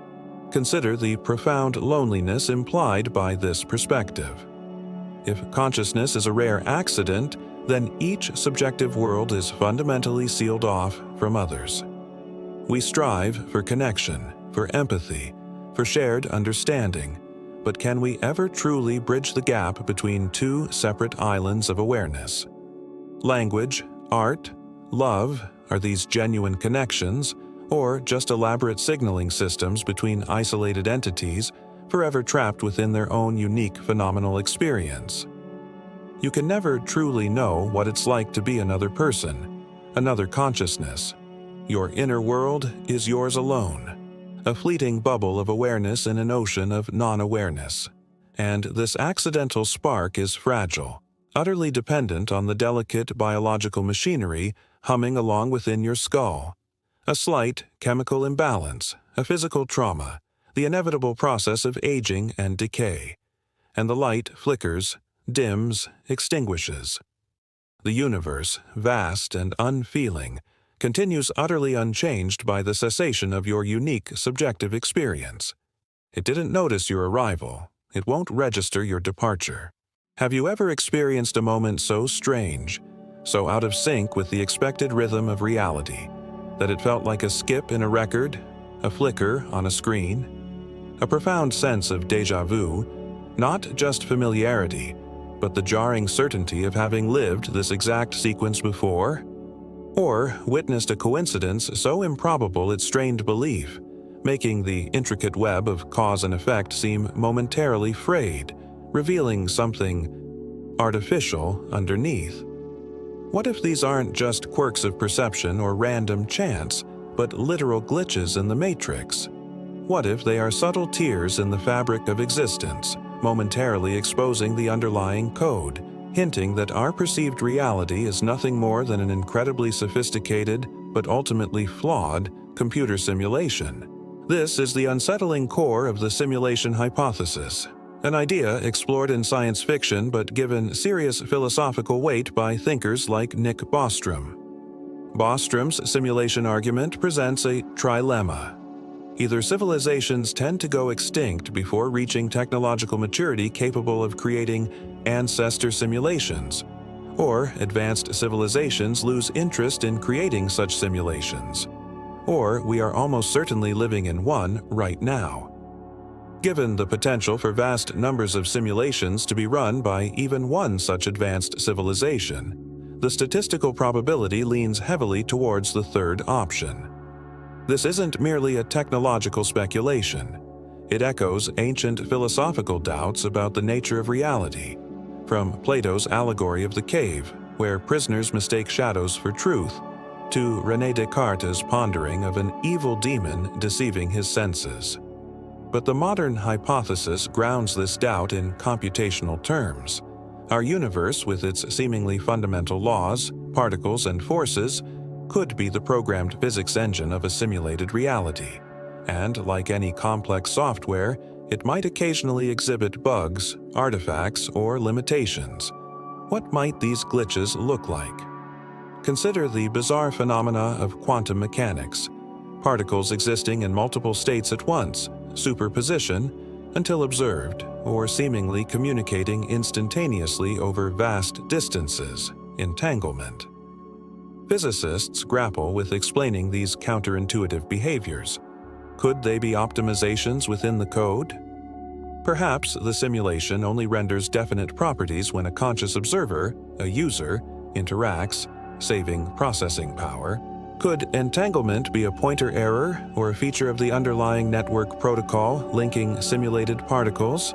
[SPEAKER 1] Consider the profound loneliness implied by this perspective. If consciousness is a rare accident, then each subjective world is fundamentally sealed off from others. We strive for connection, for empathy, for shared understanding, but can we ever truly bridge the gap between two separate islands of awareness? Language, art, love, are these genuine connections, or just elaborate signaling systems between isolated entities forever trapped within their own unique phenomenal experience? You can never truly know what it's like to be another person, another consciousness. Your inner world is yours alone, a fleeting bubble of awareness in an ocean of non-awareness. And this accidental spark is fragile, utterly dependent on the delicate biological machinery humming along within your skull. A slight chemical imbalance, a physical trauma, the inevitable process of aging and decay. And the light flickers, dims, extinguishes. The universe, vast and unfeeling, continues utterly unchanged by the cessation of your unique subjective experience. It didn't notice your arrival. It won't register your departure. Have you ever experienced a moment so strange, so out of sync with the expected rhythm of reality, that it felt like a skip in a record, a flicker on a screen? A profound sense of déjà vu, not just familiarity, but the jarring certainty of having lived this exact sequence before? Or witnessed a coincidence so improbable it strained belief, making the intricate web of cause and effect seem momentarily frayed, revealing something artificial underneath? What if these aren't just quirks of perception or random chance, but literal glitches in the matrix? What if they are subtle tears in the fabric of existence, momentarily exposing the underlying code, hinting that our perceived reality is nothing more than an incredibly sophisticated, but ultimately flawed, computer simulation? This is the unsettling core of the simulation hypothesis, an idea explored in science fiction but given serious philosophical weight by thinkers like Nick Bostrom. Bostrom's simulation argument presents a trilemma. Either civilizations tend to go extinct before reaching technological maturity capable of creating ancestor simulations, or advanced civilizations lose interest in creating such simulations, or we are almost certainly living in one right now. Given the potential for vast numbers of simulations to be run by even one such advanced civilization, the statistical probability leans heavily towards the third option. This isn't merely a technological speculation. It echoes ancient philosophical doubts about the nature of reality, from Plato's allegory of the cave, where prisoners mistake shadows for truth, to René Descartes' pondering of an evil demon deceiving his senses. But the modern hypothesis grounds this doubt in computational terms. Our universe, with its seemingly fundamental laws, particles, and forces, could be the programmed physics engine of a simulated reality, and like any complex software, it might occasionally exhibit bugs, artifacts, or limitations. What might these glitches look like? Consider the bizarre phenomena of quantum mechanics. Particles existing in multiple states at once, superposition, until observed, or seemingly communicating instantaneously over vast distances, entanglement. Physicists grapple with explaining these counterintuitive behaviors. Could they be optimizations within the code? Perhaps the simulation only renders definite properties when a conscious observer, a user, interacts, saving processing power. Could entanglement be a pointer error or a feature of the underlying network protocol linking simulated particles?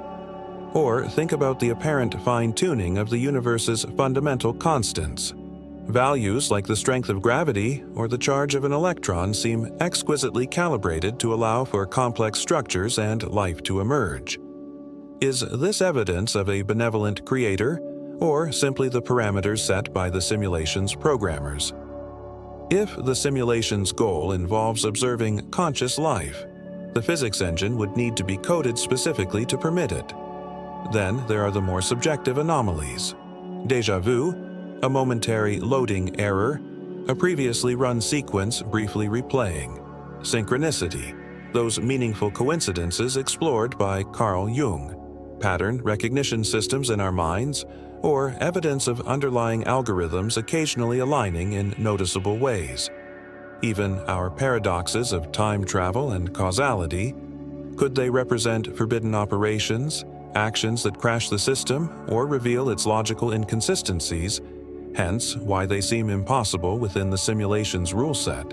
[SPEAKER 1] Or think about the apparent fine-tuning of the universe's fundamental constants. Values like the strength of gravity or the charge of an electron seem exquisitely calibrated to allow for complex structures and life to emerge. Is this evidence of a benevolent creator, or simply the parameters set by the simulation's programmers? If the simulation's goal involves observing conscious life, the physics engine would need to be coded specifically to permit it. Then there are the more subjective anomalies. Déjà vu, a momentary loading error, a previously run sequence briefly replaying. Synchronicity, those meaningful coincidences explored by Carl Jung, pattern recognition systems in our minds, or evidence of underlying algorithms occasionally aligning in noticeable ways. Even our paradoxes of time travel and causality, could they represent forbidden operations, actions that crash the system, or reveal its logical inconsistencies, hence why they seem impossible within the simulation's rule set?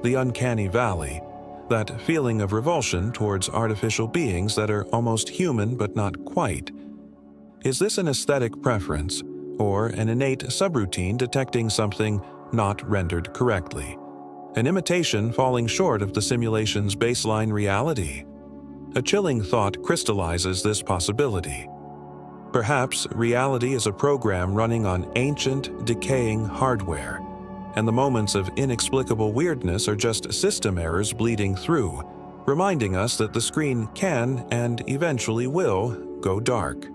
[SPEAKER 1] The uncanny valley, that feeling of revulsion towards artificial beings that are almost human but not quite. Is this an aesthetic preference, or an innate subroutine detecting something not rendered correctly? An imitation falling short of the simulation's baseline reality? A chilling thought crystallizes this possibility. Perhaps reality is a program running on ancient, decaying hardware, and the moments of inexplicable weirdness are just system errors bleeding through, reminding us that the screen can and eventually will go dark.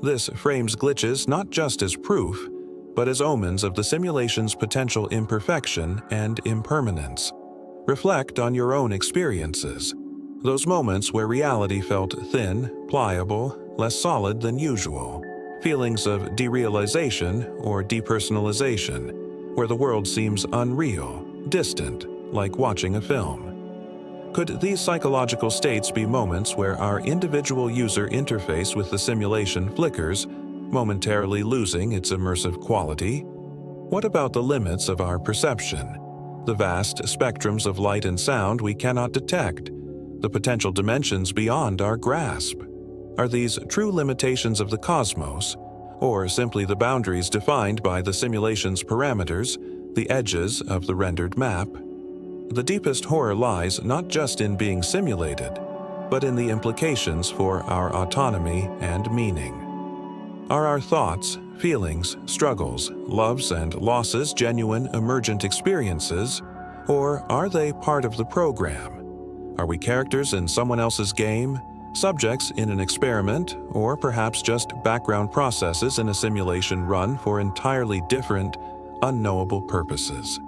[SPEAKER 1] This frames glitches not just as proof, but as omens of the simulation's potential imperfection and impermanence. Reflect on your own experiences, those moments where reality felt thin, pliable, less solid than usual, feelings of derealization or depersonalization, where the world seems unreal, distant, like watching a film. Could these psychological states be moments where our individual user interface with the simulation flickers, momentarily losing its immersive quality? What about the limits of our perception? The vast spectrums of light and sound we cannot detect, the potential dimensions beyond our grasp. Are these true limitations of the cosmos, or simply the boundaries defined by the simulation's parameters, the edges of the rendered map? The deepest horror lies not just in being simulated, but in the implications for our autonomy and meaning. Are our thoughts, feelings, struggles, loves, and losses genuine, emergent experiences, or are they part of the program? Are we characters in someone else's game, subjects in an experiment, or perhaps just background processes in a simulation run for entirely different, unknowable purposes?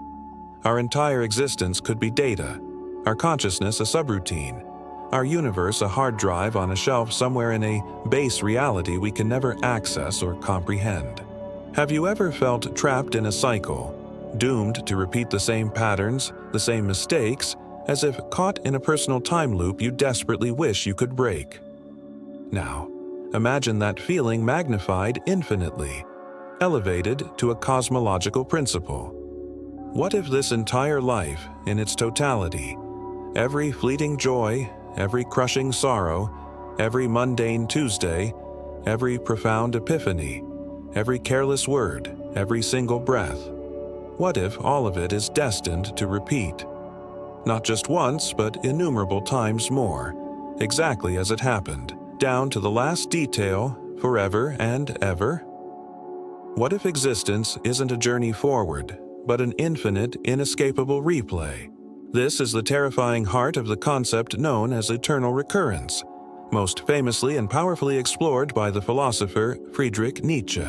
[SPEAKER 1] Our entire existence could be data, our consciousness a subroutine, our universe a hard drive on a shelf somewhere in a base reality we can never access or comprehend. Have you ever felt trapped in a cycle, doomed to repeat the same patterns, the same mistakes, as if caught in a personal time loop you desperately wish you could break? Now, imagine that feeling magnified infinitely, elevated to a cosmological principle. What if this entire life, in its totality, every fleeting joy, every crushing sorrow, every mundane Tuesday, every profound epiphany, every careless word, every single breath, what if all of it is destined to repeat? Not just once, but innumerable times more, exactly as it happened, down to the last detail, forever and ever? What if existence isn't a journey forward, but an infinite, inescapable replay? This is the terrifying heart of the concept known as eternal recurrence, most famously and powerfully explored by the philosopher Friedrich Nietzsche.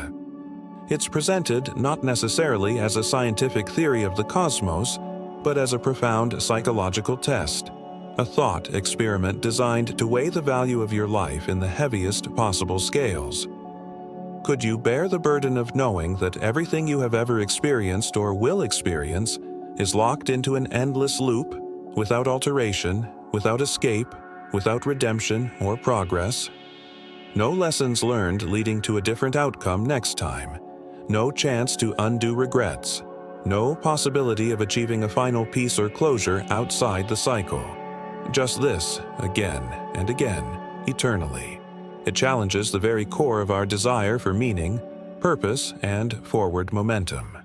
[SPEAKER 1] It's presented not necessarily as a scientific theory of the cosmos, but as a profound psychological test, a thought experiment designed to weigh the value of your life in the heaviest possible scales. Could you bear the burden of knowing that everything you have ever experienced or will experience is locked into an endless loop, without alteration, without escape, without redemption or progress? No lessons learned leading to a different outcome next time, no chance to undo regrets, no possibility of achieving a final peace or closure outside the cycle. Just this, again and again, eternally. It challenges the very core of our desire for meaning, purpose, and forward momentum.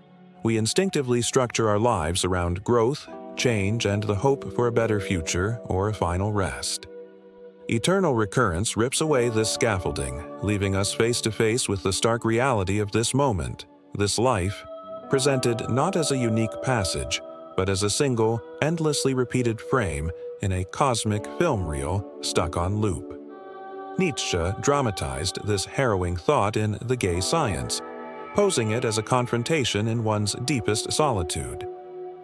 [SPEAKER 1] We instinctively structure our lives around growth, change, and the hope for a better future or a final rest. Eternal recurrence rips away this scaffolding, leaving us face to face with the stark reality of this moment, this life, presented not as a unique passage, but as a single, endlessly repeated frame in a cosmic film reel stuck on loop. Nietzsche dramatized this harrowing thought in The Gay Science, posing it as a confrontation in one's deepest solitude.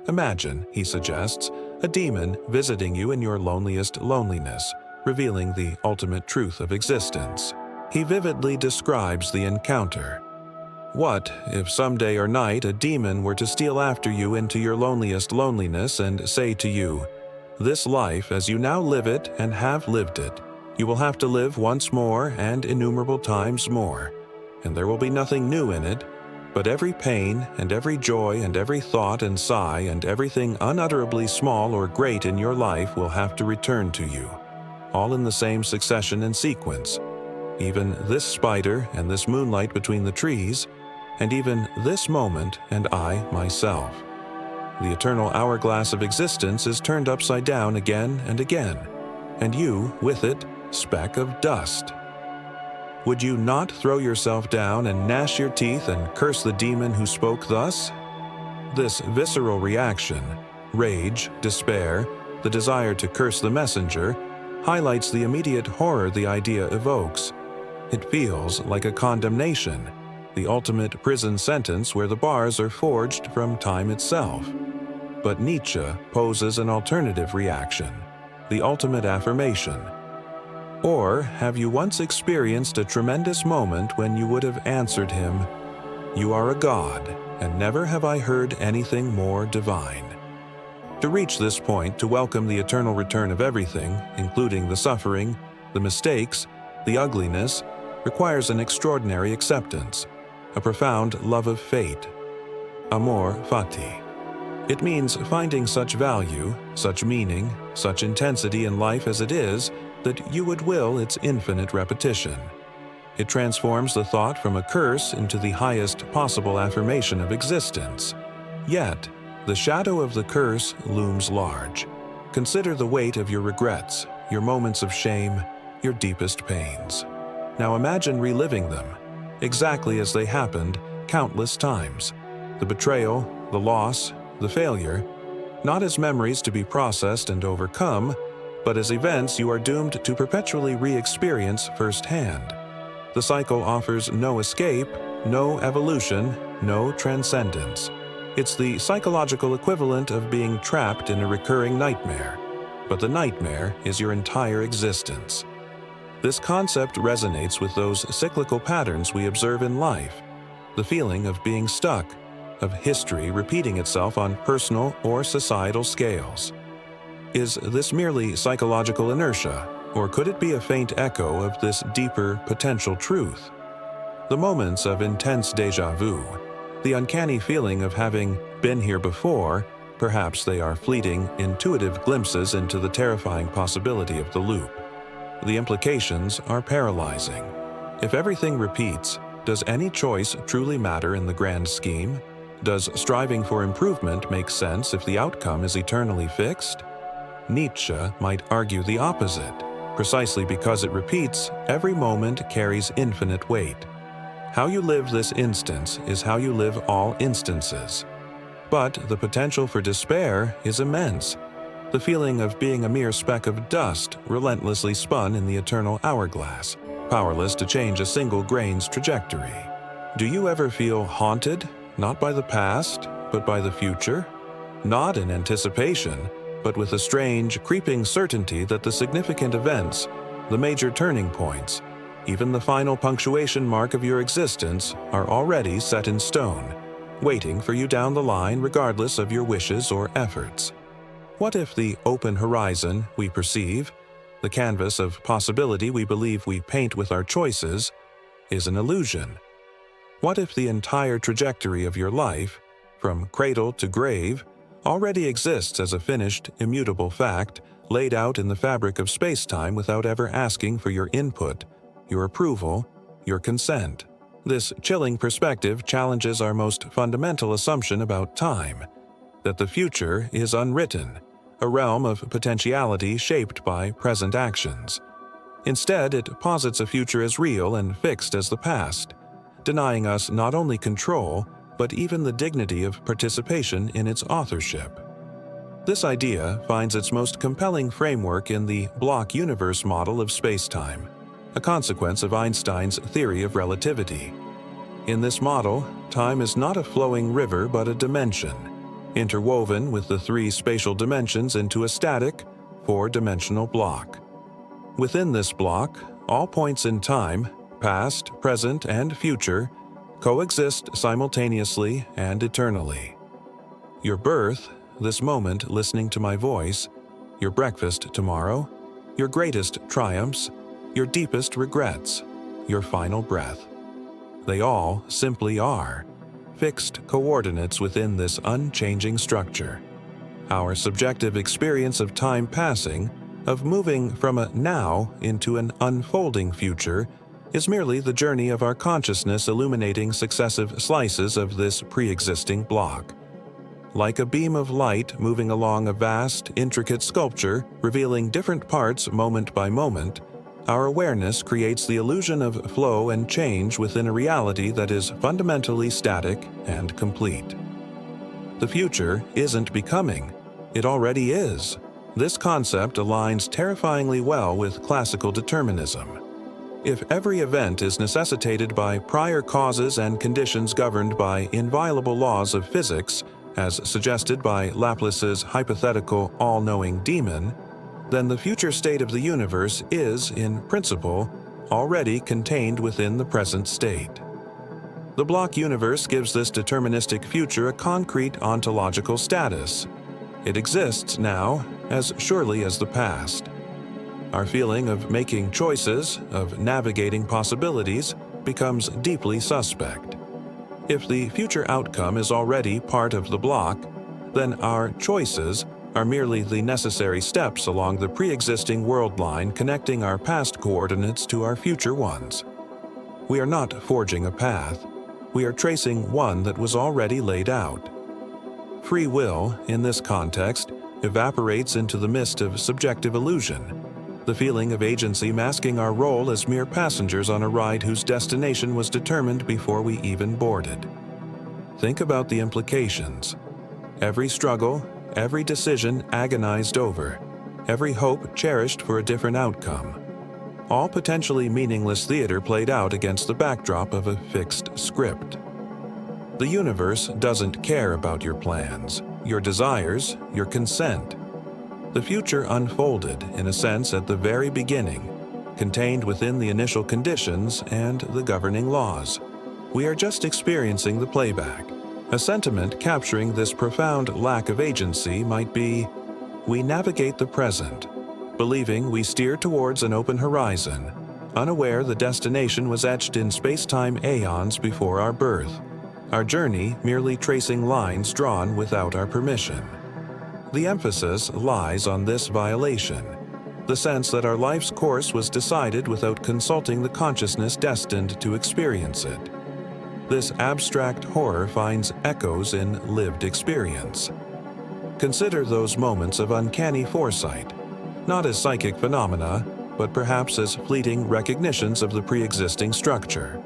[SPEAKER 1] Imagine, he suggests, a demon visiting you in your loneliest loneliness, revealing the ultimate truth of existence. He vividly describes the encounter. What if someday or night a demon were to steal after you into your loneliest loneliness and say to you, "This life, as you now live it and have lived it, you will have to live once more and innumerable times more, and there will be nothing new in it, but every pain and every joy and every thought and sigh and everything unutterably small or great in your life will have to return to you, all in the same succession and sequence. Even this spider and this moonlight between the trees, and even this moment and I myself. The eternal hourglass of existence is turned upside down again and again, and you, with it, speck of dust. Would you not throw yourself down and gnash your teeth and curse the demon who spoke thus? This visceral reaction, rage, despair, the desire to curse the messenger, highlights the immediate horror the idea evokes. It feels like a condemnation, the ultimate prison sentence where the bars are forged from time itself. But Nietzsche poses an alternative reaction, the ultimate affirmation. Or have you once experienced a tremendous moment when you would have answered him, "You are a god, and never have I heard anything more divine"? To reach this point, to welcome the eternal return of everything, including the suffering, the mistakes, the ugliness, requires an extraordinary acceptance, a profound love of fate, amor fati. It means finding such value, such meaning, such intensity in life as it is, that you would will its infinite repetition. It transforms the thought from a curse into the highest possible affirmation of existence. Yet, the shadow of the curse looms large. Consider the weight of your regrets, your moments of shame, your deepest pains. Now imagine reliving them, exactly as they happened countless times. The betrayal, the loss, the failure, not as memories to be processed and overcome, but as events you are doomed to perpetually re-experience firsthand. The cycle offers no escape, no evolution, no transcendence. It's the psychological equivalent of being trapped in a recurring nightmare, but the nightmare is your entire existence. This concept resonates with those cyclical patterns we observe in life, the feeling of being stuck, of history repeating itself on personal or societal scales. Is this merely psychological inertia, or could it be a faint echo of this deeper potential truth? The moments of intense déjà vu, the uncanny feeling of having been here before, perhaps they are fleeting, intuitive glimpses into the terrifying possibility of the loop. The implications are paralyzing. If everything repeats, does any choice truly matter in the grand scheme? Does striving for improvement make sense if the outcome is eternally fixed? Nietzsche might argue the opposite. Precisely because it repeats, every moment carries infinite weight. How you live this instance is how you live all instances. But the potential for despair is immense. The feeling of being a mere speck of dust relentlessly spun in the eternal hourglass, powerless to change a single grain's trajectory. Do you ever feel haunted, not by the past, but by the future? Not in anticipation, but with a strange, creeping certainty that the significant events, the major turning points, even the final punctuation mark of your existence are already set in stone, waiting for you down the line regardless of your wishes or efforts. What if the open horizon we perceive, the canvas of possibility we believe we paint with our choices, is an illusion? What if the entire trajectory of your life, from cradle to grave, already exists as a finished, immutable fact laid out in the fabric of space-time without ever asking for your input, your approval, your consent? This chilling perspective challenges our most fundamental assumption about time, that the future is unwritten, a realm of potentiality shaped by present actions. Instead, it posits a future as real and fixed as the past, denying us not only control, but even the dignity of participation in its authorship. This idea finds its most compelling framework in the block universe model of spacetime, a consequence of Einstein's theory of relativity. In this model, time is not a flowing river but a dimension, interwoven with the three spatial dimensions into a static, four-dimensional block. Within this block, all points in time, past, present, and future, coexist simultaneously and eternally. Your birth, this moment listening to my voice, your breakfast tomorrow, your greatest triumphs, your deepest regrets, your final breath. They all simply are, fixed coordinates within this unchanging structure. Our subjective experience of time passing, of moving from a now into an unfolding future, is merely the journey of our consciousness illuminating successive slices of this pre-existing block. Like a beam of light moving along a vast, intricate sculpture, revealing different parts moment by moment, our awareness creates the illusion of flow and change within a reality that is fundamentally static and complete. The future isn't becoming, it already is. This concept aligns terrifyingly well with classical determinism. If every event is necessitated by prior causes and conditions governed by inviolable laws of physics, as suggested by Laplace's hypothetical all-knowing demon, then the future state of the universe is, in principle, already contained within the present state. The block universe gives this deterministic future a concrete ontological status. It exists now as surely as the past. Our feeling of making choices, of navigating possibilities, becomes deeply suspect. If the future outcome is already part of the block, then our choices are merely the necessary steps along the pre-existing world line connecting our past coordinates to our future ones. We are not forging a path. We are tracing one that was already laid out. Free will, in this context, evaporates into the mist of subjective illusion, the feeling of agency masking our role as mere passengers on a ride whose destination was determined before we even boarded. Think about the implications. Every struggle, every decision agonized over, every hope cherished for a different outcome. All potentially meaningless theater played out against the backdrop of a fixed script. The universe doesn't care about your plans, your desires, your consent. The future unfolded, in a sense, at the very beginning, contained within the initial conditions and the governing laws. We are just experiencing the playback. A sentiment capturing this profound lack of agency might be, we navigate the present, believing we steer towards an open horizon, unaware the destination was etched in space-time aeons before our birth, our journey merely tracing lines drawn without our permission. The emphasis lies on this violation, the sense that our life's course was decided without consulting the consciousness destined to experience it. This abstract horror finds echoes in lived experience. Consider those moments of uncanny foresight, not as psychic phenomena, but perhaps as fleeting recognitions of the pre-existing structure.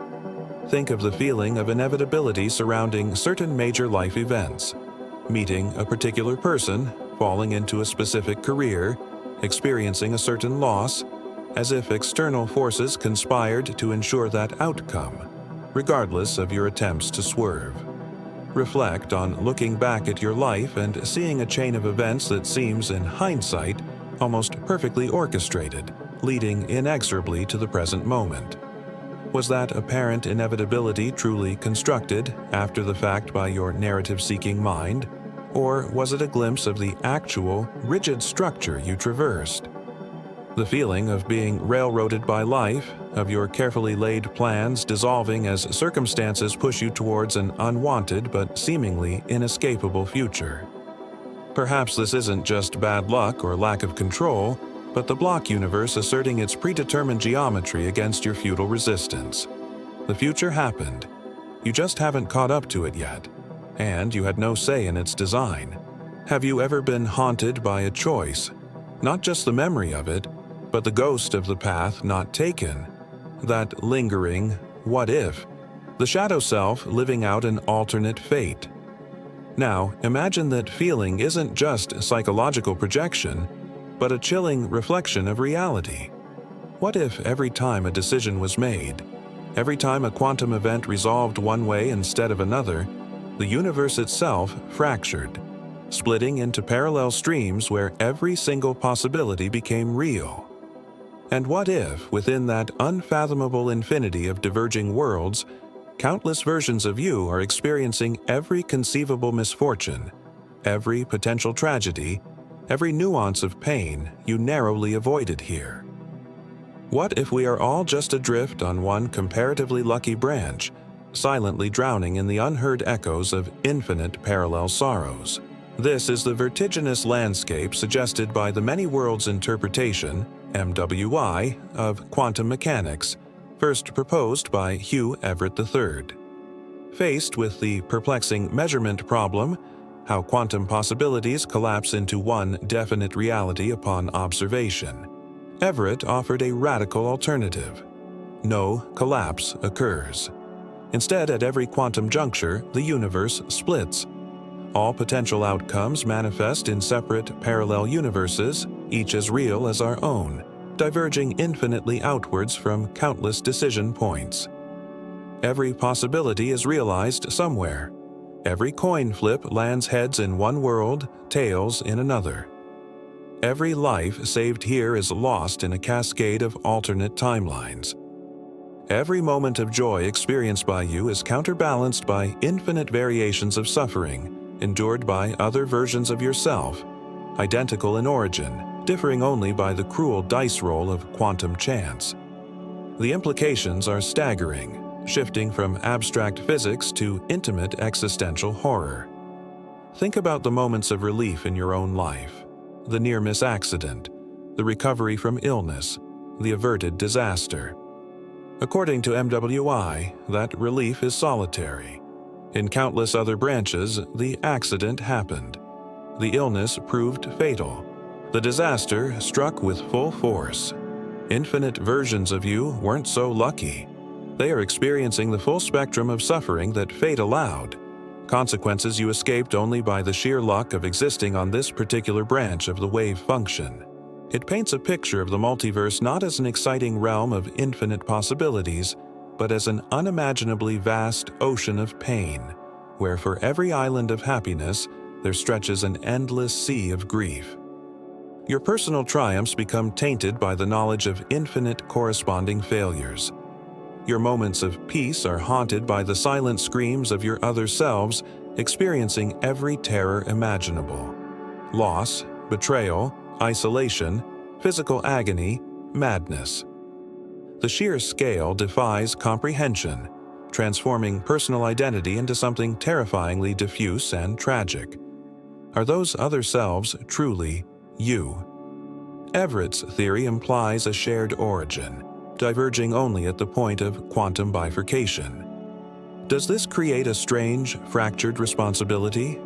[SPEAKER 1] Think of the feeling of inevitability surrounding certain major life events, meeting a particular person, falling into a specific career, experiencing a certain loss, as if external forces conspired to ensure that outcome, regardless of your attempts to swerve. Reflect on looking back at your life and seeing a chain of events that seems, in hindsight, almost perfectly orchestrated, leading inexorably to the present moment. Was that apparent inevitability truly constructed after the fact by your narrative-seeking mind, or was it a glimpse of the actual, rigid structure you traversed? The feeling of being railroaded by life, of your carefully laid plans dissolving as circumstances push you towards an unwanted but seemingly inescapable future. Perhaps this isn't just bad luck or lack of control, but the block universe asserting its predetermined geometry against your futile resistance. The future happened. You just haven't caught up to it yet, and you had no say in its design. Have you ever been haunted by a choice? Not just the memory of it, but the ghost of the path not taken. That lingering, what if? The shadow self living out an alternate fate. Now, imagine that feeling isn't just psychological projection, but a chilling reflection of reality. What if every time a decision was made, every time a quantum event resolved one way instead of another, the universe itself fractured, splitting into parallel streams where every single possibility became real. And what if, within that unfathomable infinity of diverging worlds, countless versions of you are experiencing every conceivable misfortune, every potential tragedy, every nuance of pain you narrowly avoided here? What if we are all just adrift on one comparatively lucky branch, silently drowning in the unheard echoes of infinite parallel sorrows? This is the vertiginous landscape suggested by the many worlds interpretation, MWI, of quantum mechanics, first proposed by Hugh Everett III. Faced with the perplexing measurement problem, how quantum possibilities collapse into one definite reality upon observation, Everett offered a radical alternative. No collapse occurs. Instead, at every quantum juncture, the universe splits. All potential outcomes manifest in separate parallel universes, each as real as our own, diverging infinitely outwards from countless decision points. Every possibility is realized somewhere. Every coin flip lands heads in one world, tails in another. Every life saved here is lost in a cascade of alternate timelines. Every moment of joy experienced by you is counterbalanced by infinite variations of suffering endured by other versions of yourself, identical in origin, differing only by the cruel dice roll of quantum chance. The implications are staggering, shifting from abstract physics to intimate existential horror. Think about the moments of relief in your own life: the near-miss accident, the recovery from illness, the averted disaster. According to MWI, that relief is solitary. In countless other branches, the accident happened. The illness proved fatal. The disaster struck with full force. Infinite versions of you weren't so lucky. They are experiencing the full spectrum of suffering that fate allowed, consequences you escaped only by the sheer luck of existing on this particular branch of the wave function. It paints a picture of the multiverse not as an exciting realm of infinite possibilities, but as an unimaginably vast ocean of pain, where for every island of happiness there stretches an endless sea of grief. Your personal triumphs become tainted by the knowledge of infinite corresponding failures. Your moments of peace are haunted by the silent screams of your other selves, experiencing every terror imaginable: loss, betrayal, isolation, physical agony, madness. The sheer scale defies comprehension, transforming personal identity into something terrifyingly diffuse and tragic. Are those other selves truly you? Everett's theory implies a shared origin, diverging only at the point of quantum bifurcation. Does this create a strange, fractured responsibility?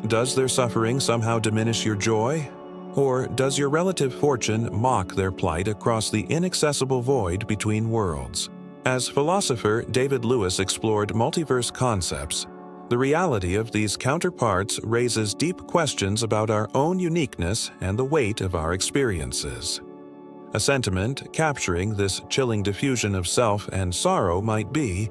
[SPEAKER 1] Does their suffering somehow diminish your joy? Or does your relative fortune mock their plight across the inaccessible void between worlds? As philosopher David Lewis explored multiverse concepts, the reality of these counterparts raises deep questions about our own uniqueness and the weight of our experiences. A sentiment capturing this chilling diffusion of self and sorrow might be: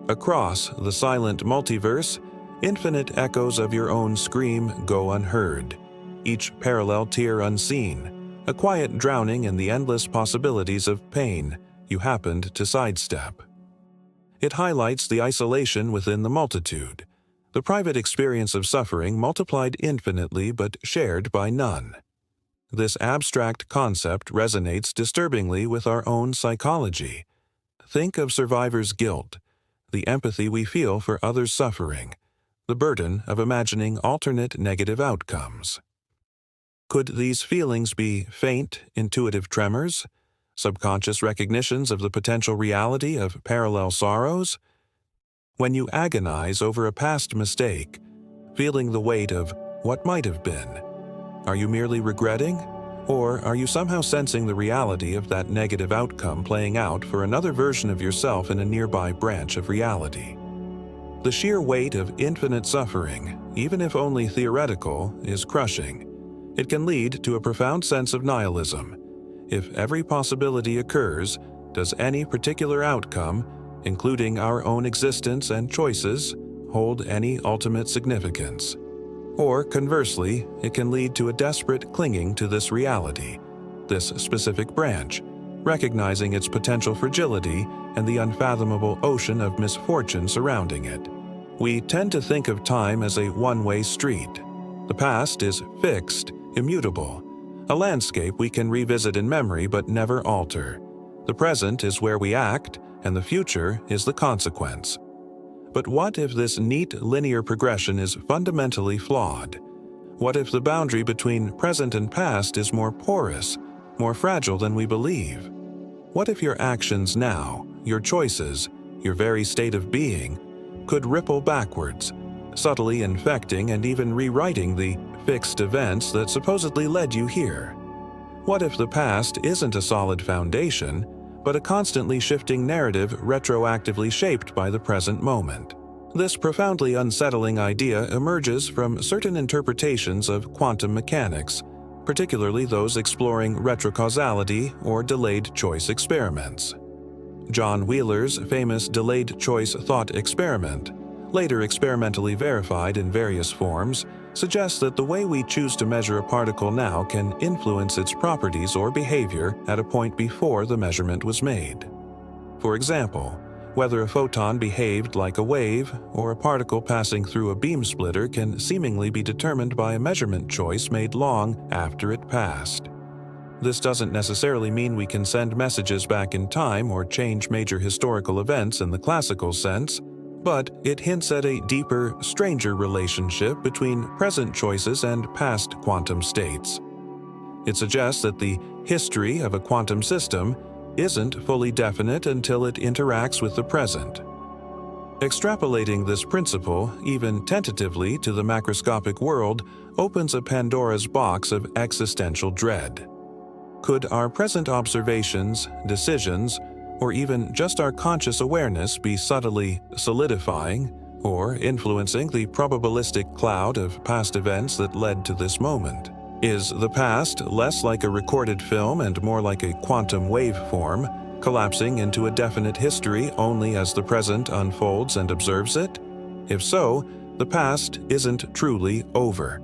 [SPEAKER 1] across the silent multiverse, infinite echoes of your own scream go unheard, each parallel tear unseen, a quiet drowning in the endless possibilities of pain you happened to sidestep. It highlights the isolation within the multitude, the private experience of suffering multiplied infinitely but shared by none. This abstract concept resonates disturbingly with our own psychology. Think of survivor's guilt, the empathy we feel for others' suffering, the burden of imagining alternate negative outcomes. Could these feelings be faint, intuitive tremors, subconscious recognitions of the potential reality of parallel sorrows? When you agonize over a past mistake, feeling the weight of what might have been, are you merely regretting? Or are you somehow sensing the reality of that negative outcome playing out for another version of yourself in a nearby branch of reality? The sheer weight of infinite suffering, even if only theoretical, is crushing. It can lead to a profound sense of nihilism. If every possibility occurs, does any particular outcome, including our own existence and choices, hold any ultimate significance? Or conversely, it can lead to a desperate clinging to this reality, this specific branch, recognizing its potential fragility and the unfathomable ocean of misfortune surrounding it. We tend to think of time as a one-way street. The past is fixed, immutable, a landscape we can revisit in memory but never alter. The present is where we act, and the future is the consequence. But what if this neat linear progression is fundamentally flawed? What if the boundary between present and past is more porous, more fragile than we believe? What if your actions now, your choices, your very state of being, could ripple backwards, subtly infecting and even rewriting the fixed events that supposedly led you here? What if the past isn't a solid foundation, but a constantly shifting narrative retroactively shaped by the present moment? This profoundly unsettling idea emerges from certain interpretations of quantum mechanics, particularly those exploring retrocausality or delayed choice experiments. John Wheeler's famous delayed choice thought experiment, later experimentally verified in various forms, suggests that the way we choose to measure a particle now can influence its properties or behavior at a point before the measurement was made. For example, whether a photon behaved like a wave or a particle passing through a beam splitter can seemingly be determined by a measurement choice made long after it passed. This doesn't necessarily mean we can send messages back in time or change major historical events in the classical sense, but it hints at a deeper, stranger relationship between present choices and past quantum states. It suggests that the history of a quantum system isn't fully definite until it interacts with the present. Extrapolating this principle, even tentatively, to the macroscopic world opens a Pandora's box of existential dread. Could our present observations, decisions, or even just our conscious awareness be subtly solidifying or influencing the probabilistic cloud of past events that led to this moment? Is the past less like a recorded film and more like a quantum waveform, collapsing into a definite history only as the present unfolds and observes it? If so, the past isn't truly over.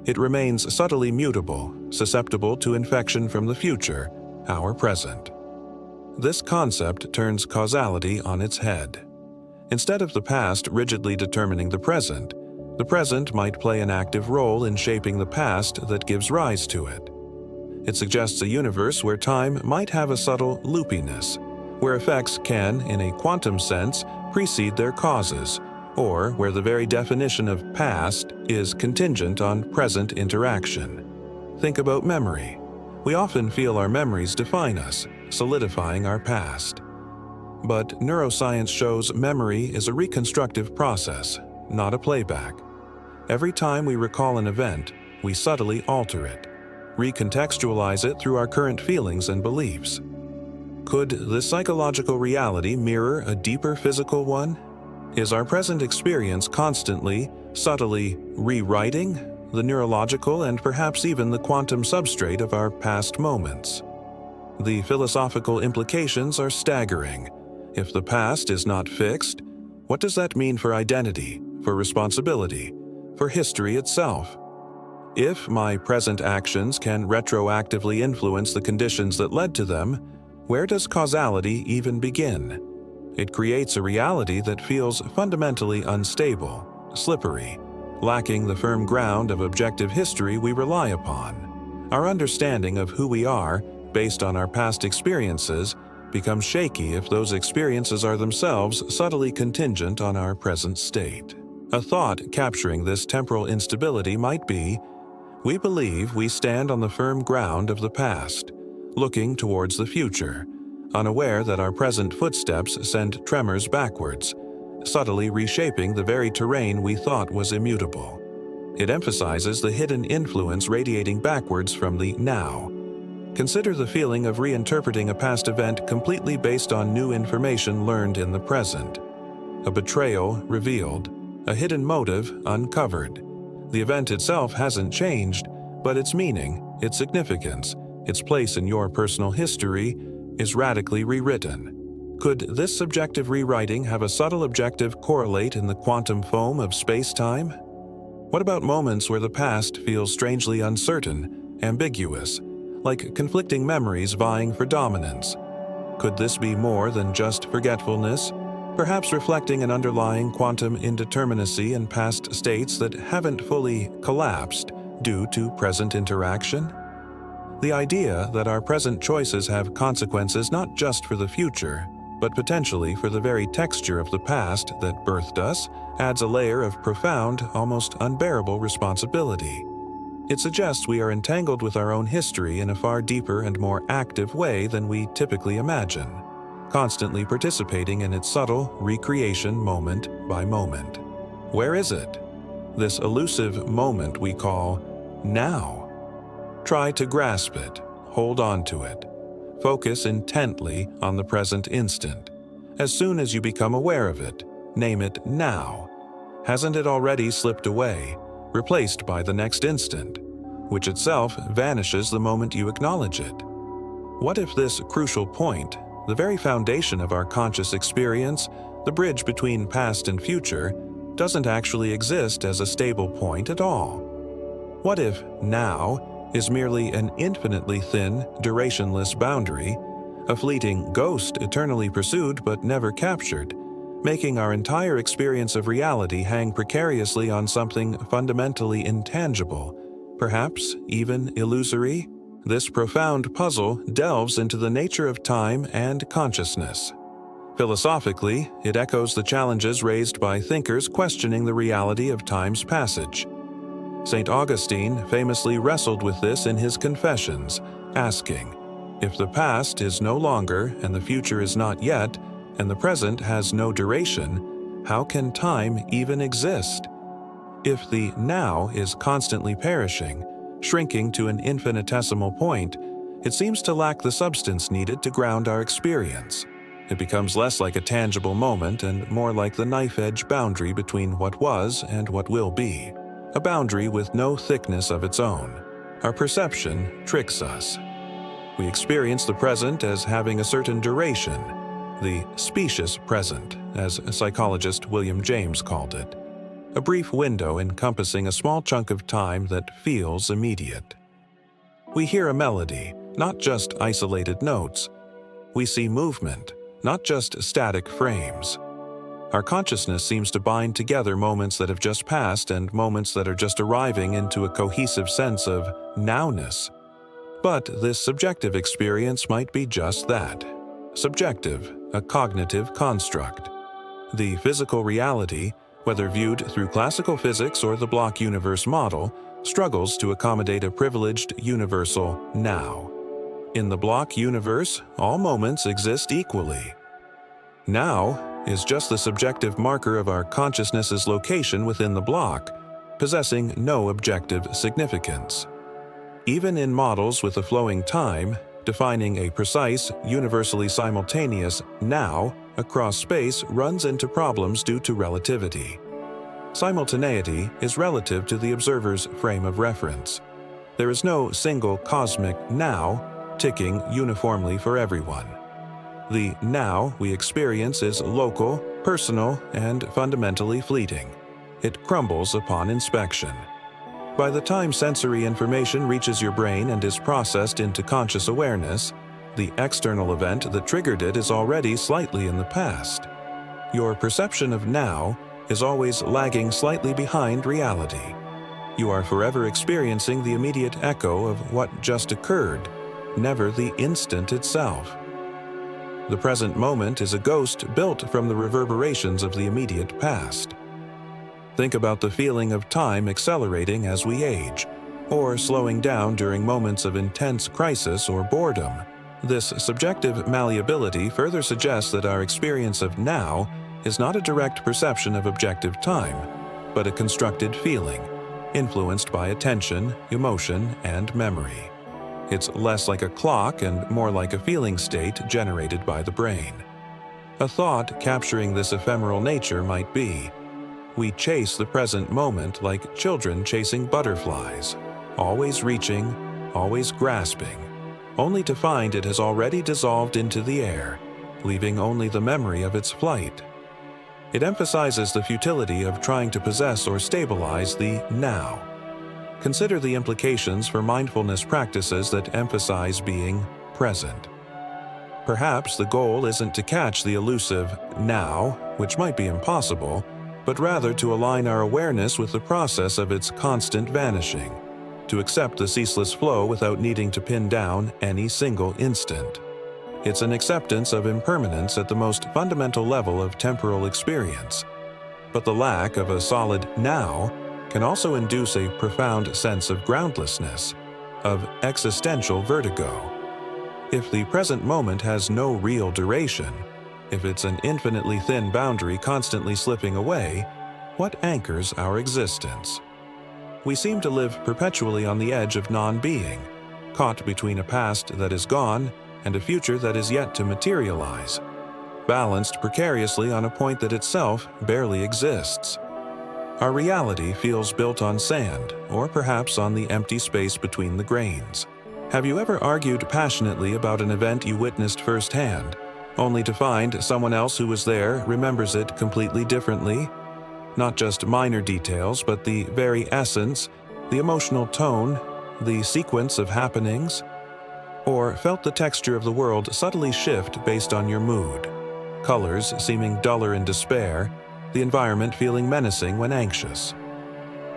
[SPEAKER 1] It remains subtly mutable, susceptible to infection from the future, our present. This concept turns causality on its head. Instead of the past rigidly determining the present might play an active role in shaping the past that gives rise to it. It suggests a universe where time might have a subtle loopiness, where effects can, in a quantum sense, precede their causes, or where the very definition of past is contingent on present interaction. Think about memory. We often feel our memories define us, solidifying our past. But neuroscience shows memory is a reconstructive process, not a playback. Every time we recall an event, we subtly alter it, recontextualize it through our current feelings and beliefs. Could this psychological reality mirror a deeper physical one? Is our present experience constantly, subtly rewriting the neurological and perhaps even the quantum substrate of our past moments? The philosophical implications are staggering. If the past is not fixed, what does that mean for identity, for responsibility, for history itself? If my present actions can retroactively influence the conditions that led to them, where does causality even begin? It creates a reality that feels fundamentally unstable, slippery, lacking the firm ground of objective history we rely upon. Our understanding of who we are, based on our past experiences, becomes shaky if those experiences are themselves subtly contingent on our present state. A thought capturing this temporal instability might be, we believe we stand on the firm ground of the past, looking towards the future, unaware that our present footsteps send tremors backwards, subtly reshaping the very terrain we thought was immutable. It emphasizes the hidden influence radiating backwards from the now. Consider the feeling of reinterpreting a past event completely based on new information learned in the present. A betrayal revealed, a hidden motive uncovered. The event itself hasn't changed, but its meaning, its significance, its place in your personal history is radically rewritten. Could this subjective rewriting have a subtle objective correlate in the quantum foam of space-time? What about moments where the past feels strangely uncertain, ambiguous, like conflicting memories vying for dominance? Could this be more than just forgetfulness, perhaps reflecting an underlying quantum indeterminacy in past states that haven't fully collapsed due to present interaction? The idea that our present choices have consequences not just for the future, but potentially for the very texture of the past that birthed us, adds a layer of profound, almost unbearable responsibility. It suggests we are entangled with our own history in a far deeper and more active way than we typically imagine, constantly participating in its subtle recreation moment by moment. Where is it? This elusive moment we call now. Try to grasp it, hold on to it. Focus intently on the present instant. As soon as you become aware of it, name it now. Hasn't it already slipped away, replaced by the next instant, which itself vanishes the moment you acknowledge it? What if this crucial point, the very foundation of our conscious experience, the bridge between past and future, doesn't actually exist as a stable point at all? What if now is merely an infinitely thin, durationless boundary, a fleeting ghost eternally pursued but never captured, making our entire experience of reality hang precariously on something fundamentally intangible, perhaps even illusory? This profound puzzle delves into the nature of time and consciousness. Philosophically, it echoes the challenges raised by thinkers questioning the reality of time's passage. St. Augustine famously wrestled with this in his Confessions, asking, "If the past is no longer and the future is not yet, and the present has no duration, how can time even exist? If the now is constantly perishing, shrinking to an infinitesimal point, it seems to lack the substance needed to ground our experience. It becomes less like a tangible moment and more like the knife-edge boundary between what was and what will be, a boundary with no thickness of its own. Our perception tricks us. We experience the present as having a certain duration, the specious present, as psychologist William James called it, a brief window encompassing a small chunk of time that feels immediate. We hear a melody, not just isolated notes. We see movement, not just static frames. Our consciousness seems to bind together moments that have just passed and moments that are just arriving into a cohesive sense of nowness. But this subjective experience might be just that. Subjective, a cognitive construct. The physical reality, whether viewed through classical physics or the block universe model, struggles to accommodate a privileged universal now. In the block universe, all moments exist equally. Now is just the subjective marker of our consciousness's location within the block, possessing no objective significance. Even in models with a flowing time, defining a precise, universally simultaneous now across space runs into problems due to relativity. Simultaneity is relative to the observer's frame of reference. There is no single cosmic now ticking uniformly for everyone. The now we experience is local, personal, and fundamentally fleeting. It crumbles upon inspection. By the time sensory information reaches your brain and is processed into conscious awareness, the external event that triggered it is already slightly in the past. Your perception of now is always lagging slightly behind reality. You are forever experiencing the immediate echo of what just occurred, never the instant itself. The present moment is a ghost built from the reverberations of the immediate past. Think about the feeling of time accelerating as we age, or slowing down during moments of intense crisis or boredom. This subjective malleability further suggests that our experience of now is not a direct perception of objective time, but a constructed feeling, influenced by attention, emotion, and memory. It's less like a clock and more like a feeling state generated by the brain. A thought capturing this ephemeral nature might be, we chase the present moment like children chasing butterflies, always reaching, always grasping, only to find it has already dissolved into the air, leaving only the memory of its flight. It emphasizes the futility of trying to possess or stabilize the now. Consider the implications for mindfulness practices that emphasize being present. Perhaps the goal isn't to catch the elusive now, which might be impossible, but rather to align our awareness with the process of its constant vanishing, to accept the ceaseless flow without needing to pin down any single instant. It's an acceptance of impermanence at the most fundamental level of temporal experience. But the lack of a solid now can also induce a profound sense of groundlessness, of existential vertigo. If the present moment has no real duration, if it's an infinitely thin boundary constantly slipping away, what anchors our existence? We seem to live perpetually on the edge of non-being, caught between a past that is gone and a future that is yet to materialize, balanced precariously on a point that itself barely exists. Our reality feels built on sand, or perhaps on the empty space between the grains. Have you ever argued passionately about an event you witnessed firsthand, only to find someone else who was there remembers it completely differently? Not just minor details, but the very essence, the emotional tone, the sequence of happenings? Or felt the texture of the world subtly shift based on your mood? Colors seeming duller in despair, the environment feeling menacing when anxious.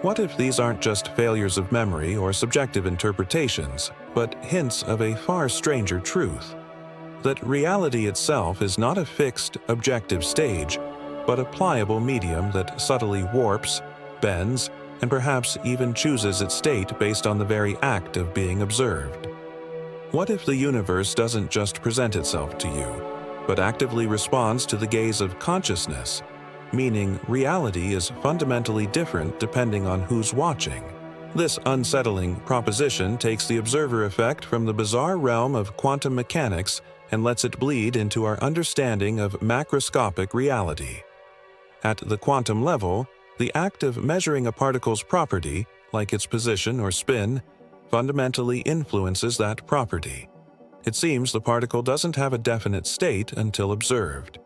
[SPEAKER 1] What if these aren't just failures of memory or subjective interpretations, but hints of a far stranger truth? That reality itself is not a fixed, objective stage, but a pliable medium that subtly warps, bends, and perhaps even chooses its state based on the very act of being observed. What if the universe doesn't just present itself to you, but actively responds to the gaze of consciousness, meaning reality is fundamentally different depending on who's watching? This unsettling proposition takes the observer effect from the bizarre realm of quantum mechanics and lets it bleed into our understanding of macroscopic reality. At the quantum level, the act of measuring a particle's property, like its position or spin, fundamentally influences that property. It seems the particle doesn't have a definite state until observed.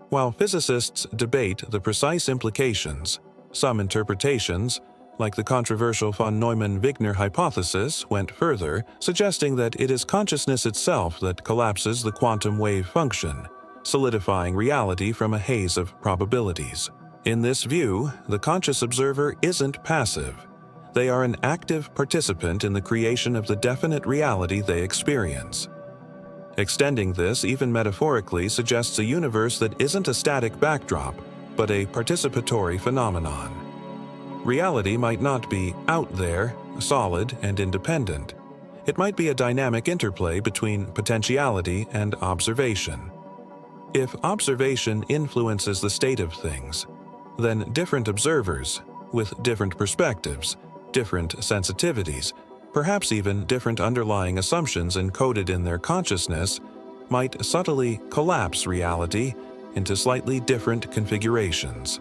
[SPEAKER 1] While physicists debate the precise implications, some interpretations, like the controversial von Neumann-Wigner hypothesis, went further, suggesting that it is consciousness itself that collapses the quantum wave function, solidifying reality from a haze of probabilities. In this view, the conscious observer isn't passive. They are an active participant in the creation of the definite reality they experience. Extending this even metaphorically suggests a universe that isn't a static backdrop, but a participatory phenomenon. Reality might not be out there, solid, and independent. It might be a dynamic interplay between potentiality and observation. If observation influences the state of things, then different observers, with different perspectives, different sensitivities, perhaps even different underlying assumptions encoded in their consciousness, might subtly collapse reality into slightly different configurations.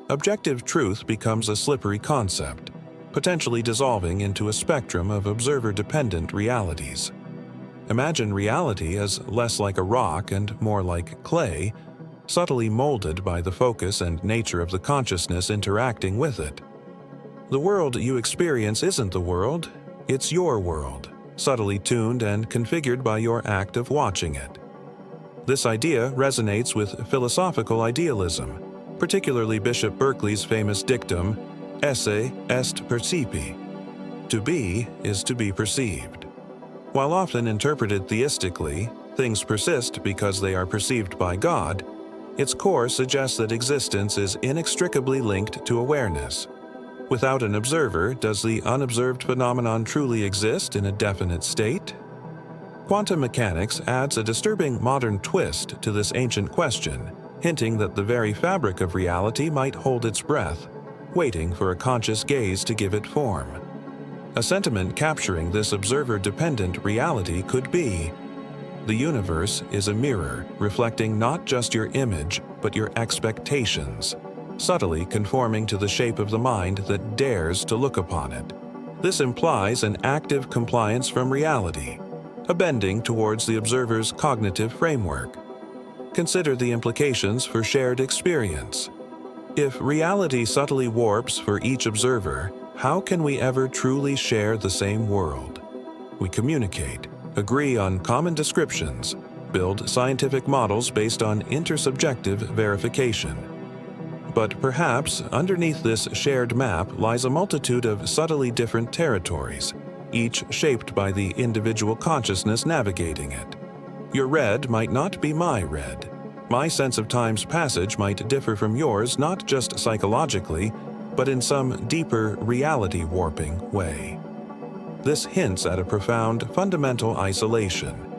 [SPEAKER 1] Objective truth becomes a slippery concept, potentially dissolving into a spectrum of observer-dependent realities. Imagine reality as less like a rock and more like clay, subtly molded by the focus and nature of the consciousness interacting with it. The world you experience isn't the world, it's your world, subtly tuned and configured by your act of watching it. This idea resonates with philosophical idealism, particularly Bishop Berkeley's famous dictum, esse est percipi. To be is to be perceived. While often interpreted theistically, things persist because they are perceived by God, its core suggests that existence is inextricably linked to awareness. Without an observer, does the unobserved phenomenon truly exist in a definite state? Quantum mechanics adds a disturbing modern twist to this ancient question, hinting that the very fabric of reality might hold its breath, waiting for a conscious gaze to give it form. A sentiment capturing this observer-dependent reality could be: the universe is a mirror reflecting not just your image, but your expectations, subtly conforming to the shape of the mind that dares to look upon it. This implies an active compliance from reality, a bending towards the observer's cognitive framework. Consider the implications for shared experience. If reality subtly warps for each observer, how can we ever truly share the same world? We communicate, agree on common descriptions, build scientific models based on intersubjective verification. But perhaps underneath this shared map lies a multitude of subtly different territories, each shaped by the individual consciousness navigating it. Your red might not be my red. My sense of time's passage might differ from yours not just psychologically, but in some deeper reality-warping way. This hints at a profound, fundamental isolation,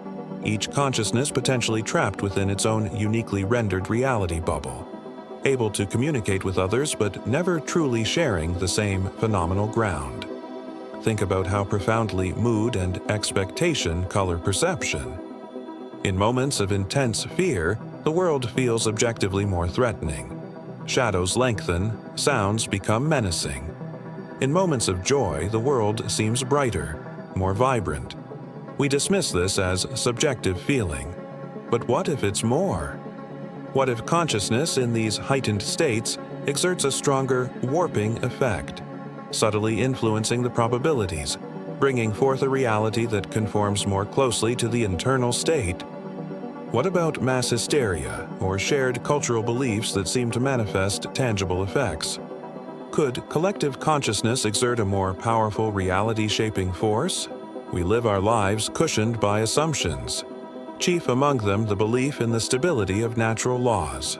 [SPEAKER 1] each consciousness potentially trapped within its own uniquely rendered reality bubble, able to communicate with others but never truly sharing the same phenomenal ground. Think about how profoundly mood and expectation color perception. In moments of intense fear, the world feels objectively more threatening. Shadows lengthen, sounds become menacing. In moments of joy, the world seems brighter, more vibrant. We dismiss this as subjective feeling. But what if it's more? What if consciousness in these heightened states exerts a stronger warping effect, subtly influencing the probabilities, bringing forth a reality that conforms more closely to the internal state? What about mass hysteria or shared cultural beliefs that seem to manifest tangible effects? Could collective consciousness exert a more powerful reality-shaping force? We live our lives cushioned by assumptions, chief among them the belief in the stability of natural laws.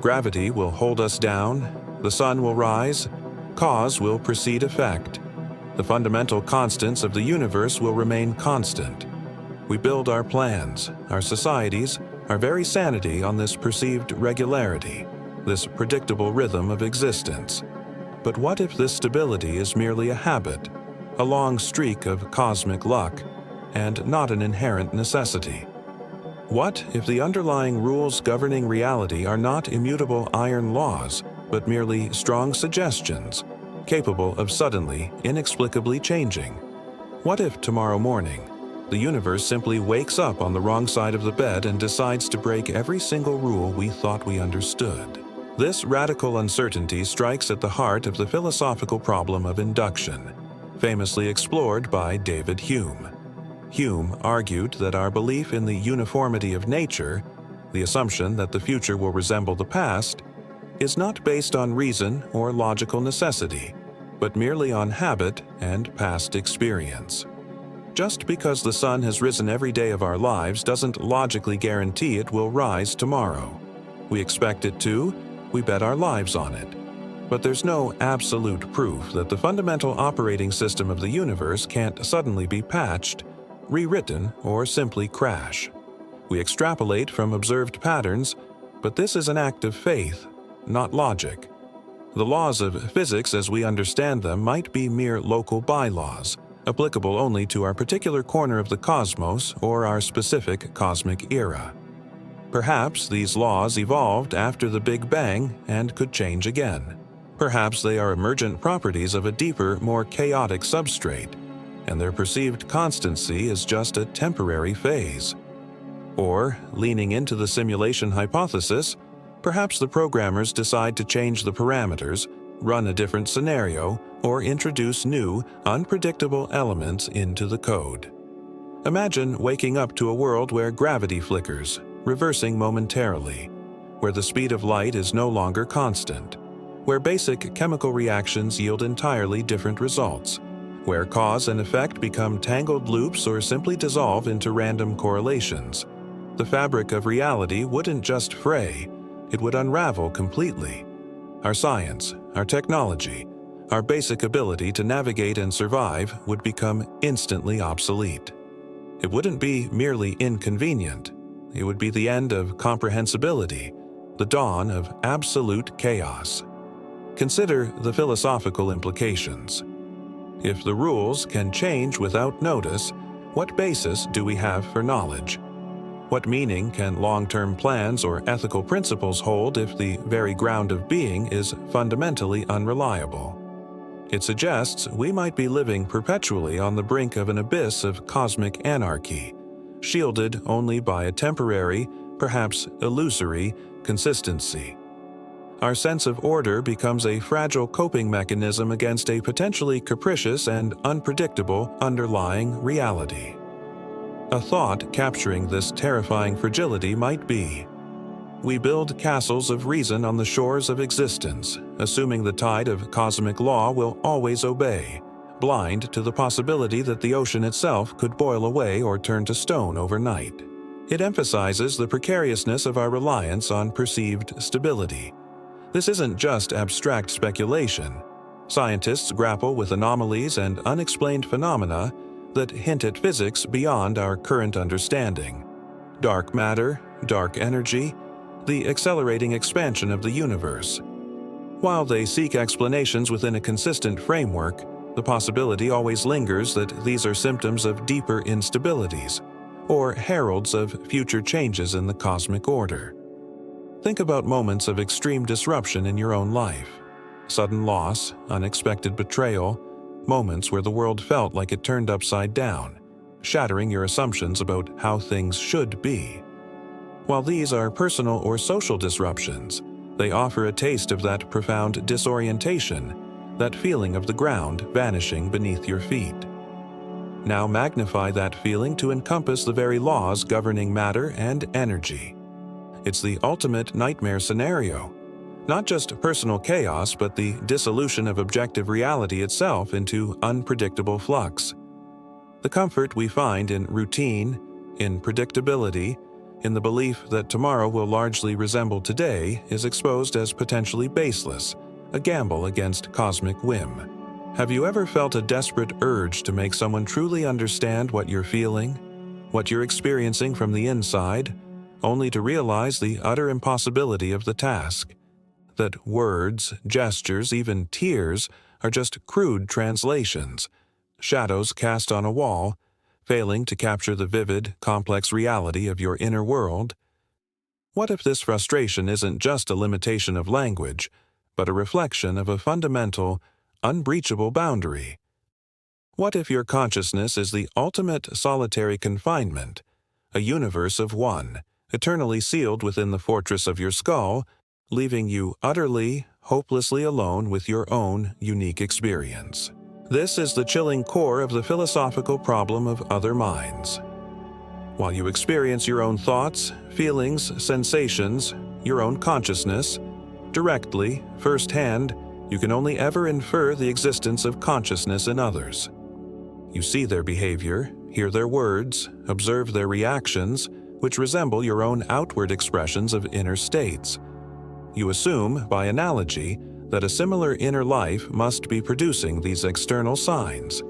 [SPEAKER 1] Gravity will hold us down, the sun will rise, cause will precede effect. The fundamental constants of the universe will remain constant. We build our plans, our societies, our very sanity on this perceived regularity, this predictable rhythm of existence. But what if this stability is merely a habit, a long streak of cosmic luck, and not an inherent necessity? What if the underlying rules governing reality are not immutable iron laws, but merely strong suggestions, capable of suddenly, inexplicably changing? What if tomorrow morning, the universe simply wakes up on the wrong side of the bed and decides to break every single rule we thought we understood? This radical uncertainty strikes at the heart of the philosophical problem of induction, famously explored by David Hume. Hume argued that our belief in the uniformity of nature, the assumption that the future will resemble the past, is not based on reason or logical necessity, but merely on habit and past experience. Just because the sun has risen every day of our lives doesn't logically guarantee it will rise tomorrow. We expect it to, we bet our lives on it. But there's no absolute proof that the fundamental operating system of the universe can't suddenly be patched, rewritten, or simply crash. We extrapolate from observed patterns, but this is an act of faith, not logic. The laws of physics as we understand them might be mere local bylaws, applicable only to our particular corner of the cosmos or our specific cosmic era. Perhaps these laws evolved after the Big Bang and could change again. Perhaps they are emergent properties of a deeper, more chaotic substrate, and their perceived constancy is just a temporary phase. Or, leaning into the simulation hypothesis, perhaps the programmers decide to change the parameters, run a different scenario, or introduce new, unpredictable elements into the code. Imagine waking up to a world where gravity flickers, reversing momentarily, where the speed of light is no longer constant, where basic chemical reactions yield entirely different results, where cause and effect become tangled loops or simply dissolve into random correlations. The fabric of reality wouldn't just fray, it would unravel completely. Our science, our technology, our basic ability to navigate and survive would become instantly obsolete. It wouldn't be merely inconvenient. It would be the end of comprehensibility, the dawn of absolute chaos. Consider the philosophical implications. If the rules can change without notice, what basis do we have for knowledge? What meaning can long-term plans or ethical principles hold if the very ground of being is fundamentally unreliable? It suggests we might be living perpetually on the brink of an abyss of cosmic anarchy, shielded only by a temporary, perhaps illusory, consistency. Our sense of order becomes a fragile coping mechanism against a potentially capricious and unpredictable underlying reality. A thought capturing this terrifying fragility might be: we build castles of reason on the shores of existence, assuming the tide of cosmic law will always obey, blind to the possibility that the ocean itself could boil away or turn to stone overnight. It emphasizes the precariousness of our reliance on perceived stability. This isn't just abstract speculation. Scientists grapple with anomalies and unexplained phenomena that hint at physics beyond our current understanding. Dark matter, dark energy, the accelerating expansion of the universe. While they seek explanations within a consistent framework, the possibility always lingers that these are symptoms of deeper instabilities, or heralds of future changes in the cosmic order. Think about moments of extreme disruption in your own life. Sudden loss, unexpected betrayal, moments where the world felt like it turned upside down, shattering your assumptions about how things should be. While these are personal or social disruptions, they offer a taste of that profound disorientation, that feeling of the ground vanishing beneath your feet. Now magnify that feeling to encompass the very laws governing matter and energy. It's the ultimate nightmare scenario. Not just personal chaos, but the dissolution of objective reality itself into unpredictable flux. The comfort we find in routine, in predictability, in the belief that tomorrow will largely resemble today is exposed as potentially baseless, a gamble against cosmic whim. Have you ever felt a desperate urge to make someone truly understand what you're feeling, what you're experiencing from the inside, only to realize the utter impossibility of the task? That words, gestures, even tears are just crude translations, shadows cast on a wall, failing to capture the vivid, complex reality of your inner world? What if this frustration isn't just a limitation of language, but a reflection of a fundamental, unbreachable boundary? What if your consciousness is the ultimate solitary confinement, a universe of one, eternally sealed within the fortress of your skull, leaving you utterly, hopelessly alone with your own unique experience? This is the chilling core of the philosophical problem of other minds. While you experience your own thoughts, feelings, sensations, your own consciousness, directly, firsthand, you can only ever infer the existence of consciousness in others. You see their behavior, hear their words, observe their reactions, which resemble your own outward expressions of inner states. You assume, by analogy, that a similar inner life must be producing these external signs.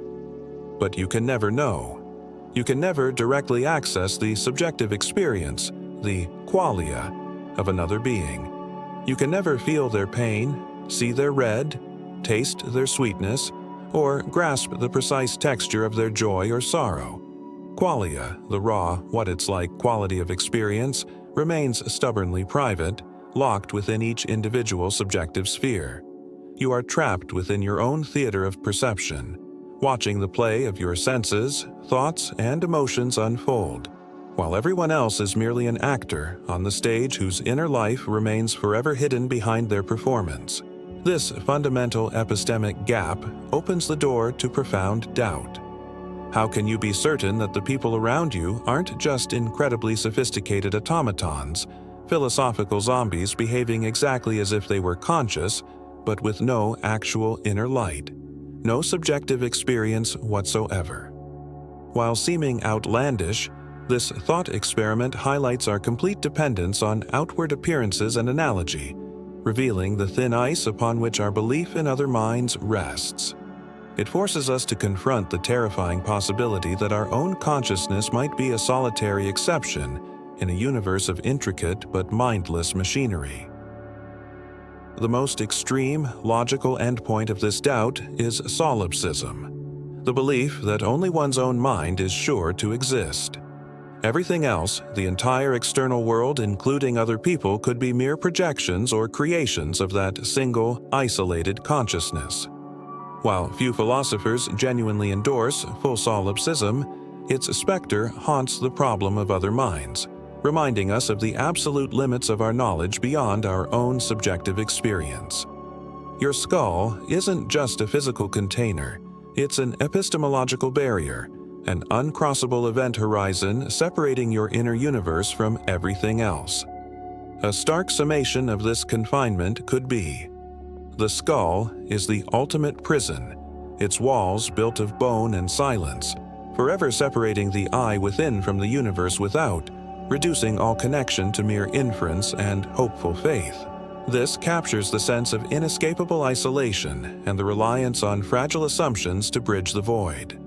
[SPEAKER 1] But you can never know. You can never directly access the subjective experience, the qualia, of another being. You can never feel their pain, see their red, taste their sweetness, or grasp the precise texture of their joy or sorrow. Qualia, the raw, what-it's-like quality of experience, remains stubbornly private, locked within each individual subjective sphere. You are trapped within your own theater of perception, watching the play of your senses, thoughts, and emotions unfold, while everyone else is merely an actor on the stage whose inner life remains forever hidden behind their performance. This fundamental epistemic gap opens the door to profound doubt. How can you be certain that the people around you aren't just incredibly sophisticated automatons, philosophical zombies behaving exactly as if they were conscious, but with no actual inner light, no subjective experience whatsoever? While seeming outlandish, this thought experiment highlights our complete dependence on outward appearances and analogy, revealing the thin ice upon which our belief in other minds rests. It forces us to confront the terrifying possibility that our own consciousness might be a solitary exception in a universe of intricate but mindless machinery. The most extreme, logical endpoint of this doubt is solipsism, the belief that only one's own mind is sure to exist. Everything else, the entire external world, including other people, could be mere projections or creations of that single, isolated consciousness. While few philosophers genuinely endorse full solipsism, its specter haunts the problem of other minds, reminding us of the absolute limits of our knowledge beyond our own subjective experience. Your skull isn't just a physical container, it's an epistemological barrier, an uncrossable event horizon separating your inner universe from everything else. A stark summation of this confinement could be: the skull is the ultimate prison, its walls built of bone and silence, forever separating the I within from the universe without, reducing all connection to mere inference and hopeful faith. This captures the sense of inescapable isolation and the reliance on fragile assumptions to bridge the void.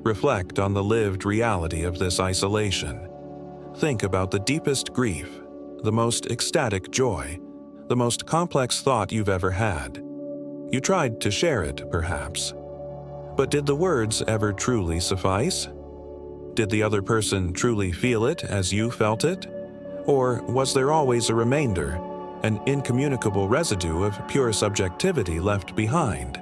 [SPEAKER 1] Reflect on the lived reality of this isolation. Think about the deepest grief, the most ecstatic joy, the most complex thought you've ever had. You tried to share it, perhaps. But did the words ever truly suffice? Did the other person truly feel it as you felt it? Or was there always a remainder, an incommunicable residue of pure subjectivity left behind?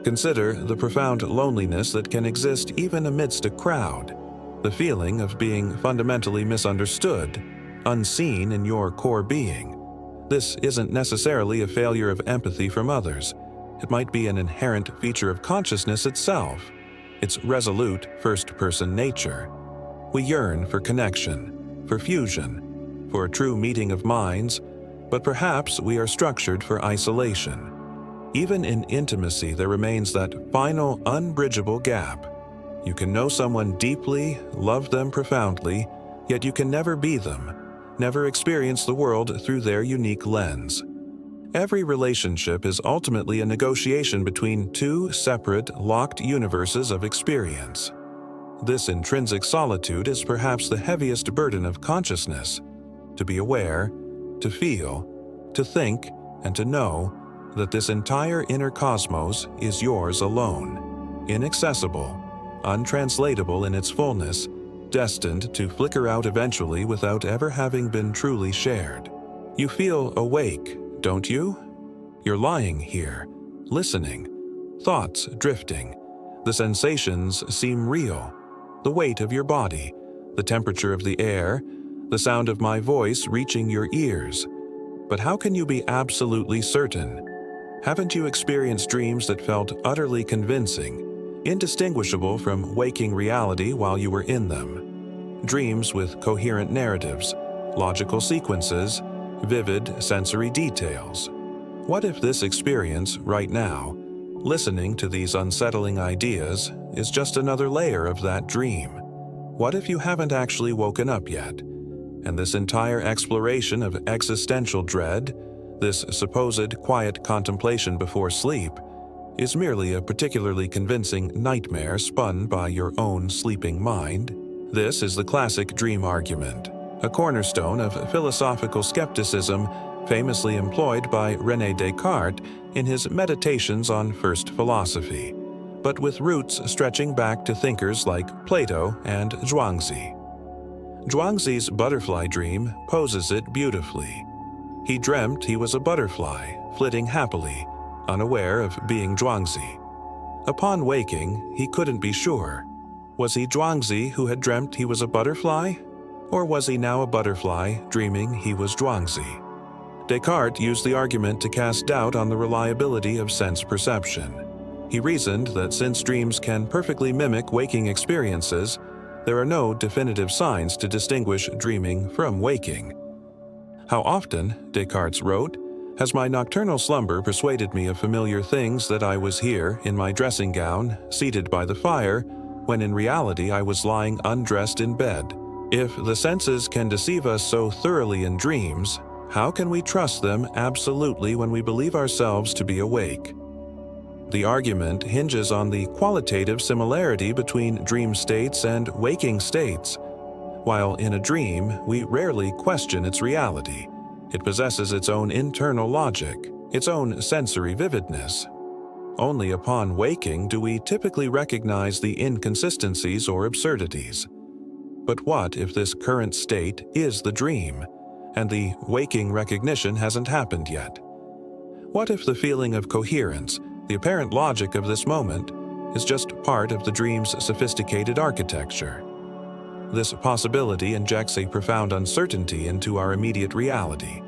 [SPEAKER 1] Consider the profound loneliness that can exist even amidst a crowd, the feeling of being fundamentally misunderstood, unseen in your core being. This isn't necessarily a failure of empathy from others. It might be an inherent feature of consciousness itself, its resolute first-person nature. We yearn for connection, for fusion, for a true meeting of minds, but perhaps we are structured for isolation. Even in intimacy, there remains that final, unbridgeable gap. You can know someone deeply, love them profoundly, yet you can never be them, never experience the world through their unique lens. Every relationship is ultimately a negotiation between two separate, locked universes of experience. This intrinsic solitude is perhaps the heaviest burden of consciousness: to be aware, to feel, to think, and to know that this entire inner cosmos is yours alone, inaccessible, untranslatable in its fullness, destined to flicker out eventually without ever having been truly shared. You feel awake, don't you? You're lying here, listening, thoughts drifting. The sensations seem real. The weight of your body, the temperature of the air, the sound of my voice reaching your ears. But how can you be absolutely certain? Haven't you experienced dreams that felt utterly convincing, indistinguishable from waking reality while you were in them? Dreams with coherent narratives, logical sequences, vivid sensory details. What if this experience right now, listening to these unsettling ideas, is just another layer of that dream? What if you haven't actually woken up yet, and this entire exploration of existential dread, this supposed quiet contemplation before sleep, is merely a particularly convincing nightmare spun by your own sleeping mind? This is the classic dream argument, a cornerstone of philosophical skepticism famously employed by René Descartes in his Meditations on First Philosophy, but with roots stretching back to thinkers like Plato and Zhuangzi. Zhuangzi's butterfly dream poses it beautifully. He dreamt he was a butterfly, flitting happily, unaware of being Zhuangzi. Upon waking, he couldn't be sure. Was he Zhuangzi who had dreamt he was a butterfly? Or was he now a butterfly dreaming he was Zhuangzi? Descartes used the argument to cast doubt on the reliability of sense perception. He reasoned that since dreams can perfectly mimic waking experiences, there are no definitive signs to distinguish dreaming from waking. How often, Descartes wrote, has my nocturnal slumber persuaded me of familiar things that I was here in my dressing gown, seated by the fire, when in reality I was lying undressed in bed. If the senses can deceive us so thoroughly in dreams, how can we trust them absolutely when we believe ourselves to be awake? The argument hinges on the qualitative similarity between dream states and waking states. While in a dream, we rarely question its reality. It possesses its own internal logic, its own sensory vividness. Only upon waking do we typically recognize the inconsistencies or absurdities. But what if this current state is the dream, and the waking recognition hasn't happened yet? What if the feeling of coherence, the apparent logic of this moment, is just part of the dream's sophisticated architecture? This possibility injects a profound uncertainty into our immediate reality.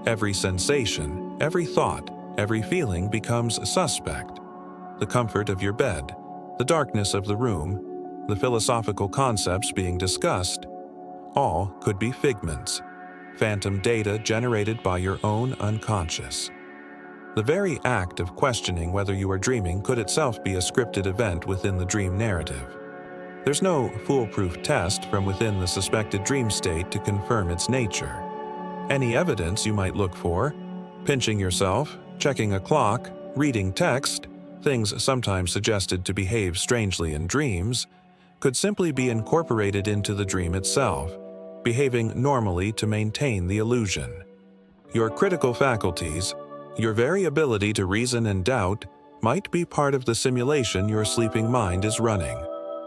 [SPEAKER 1] Every sensation, every thought, every feeling becomes suspect. The comfort of your bed, the darkness of the room, the philosophical concepts being discussed, all could be figments, phantom data generated by your own unconscious. The very act of questioning whether you are dreaming could itself be a scripted event within the dream narrative. There's no foolproof test from within the suspected dream state to confirm its nature. Any evidence you might look for, pinching yourself, checking a clock, reading text, things sometimes suggested to behave strangely in dreams, could simply be incorporated into the dream itself, behaving normally to maintain the illusion. Your critical faculties, your very ability to reason and doubt, might be part of the simulation your sleeping mind is running.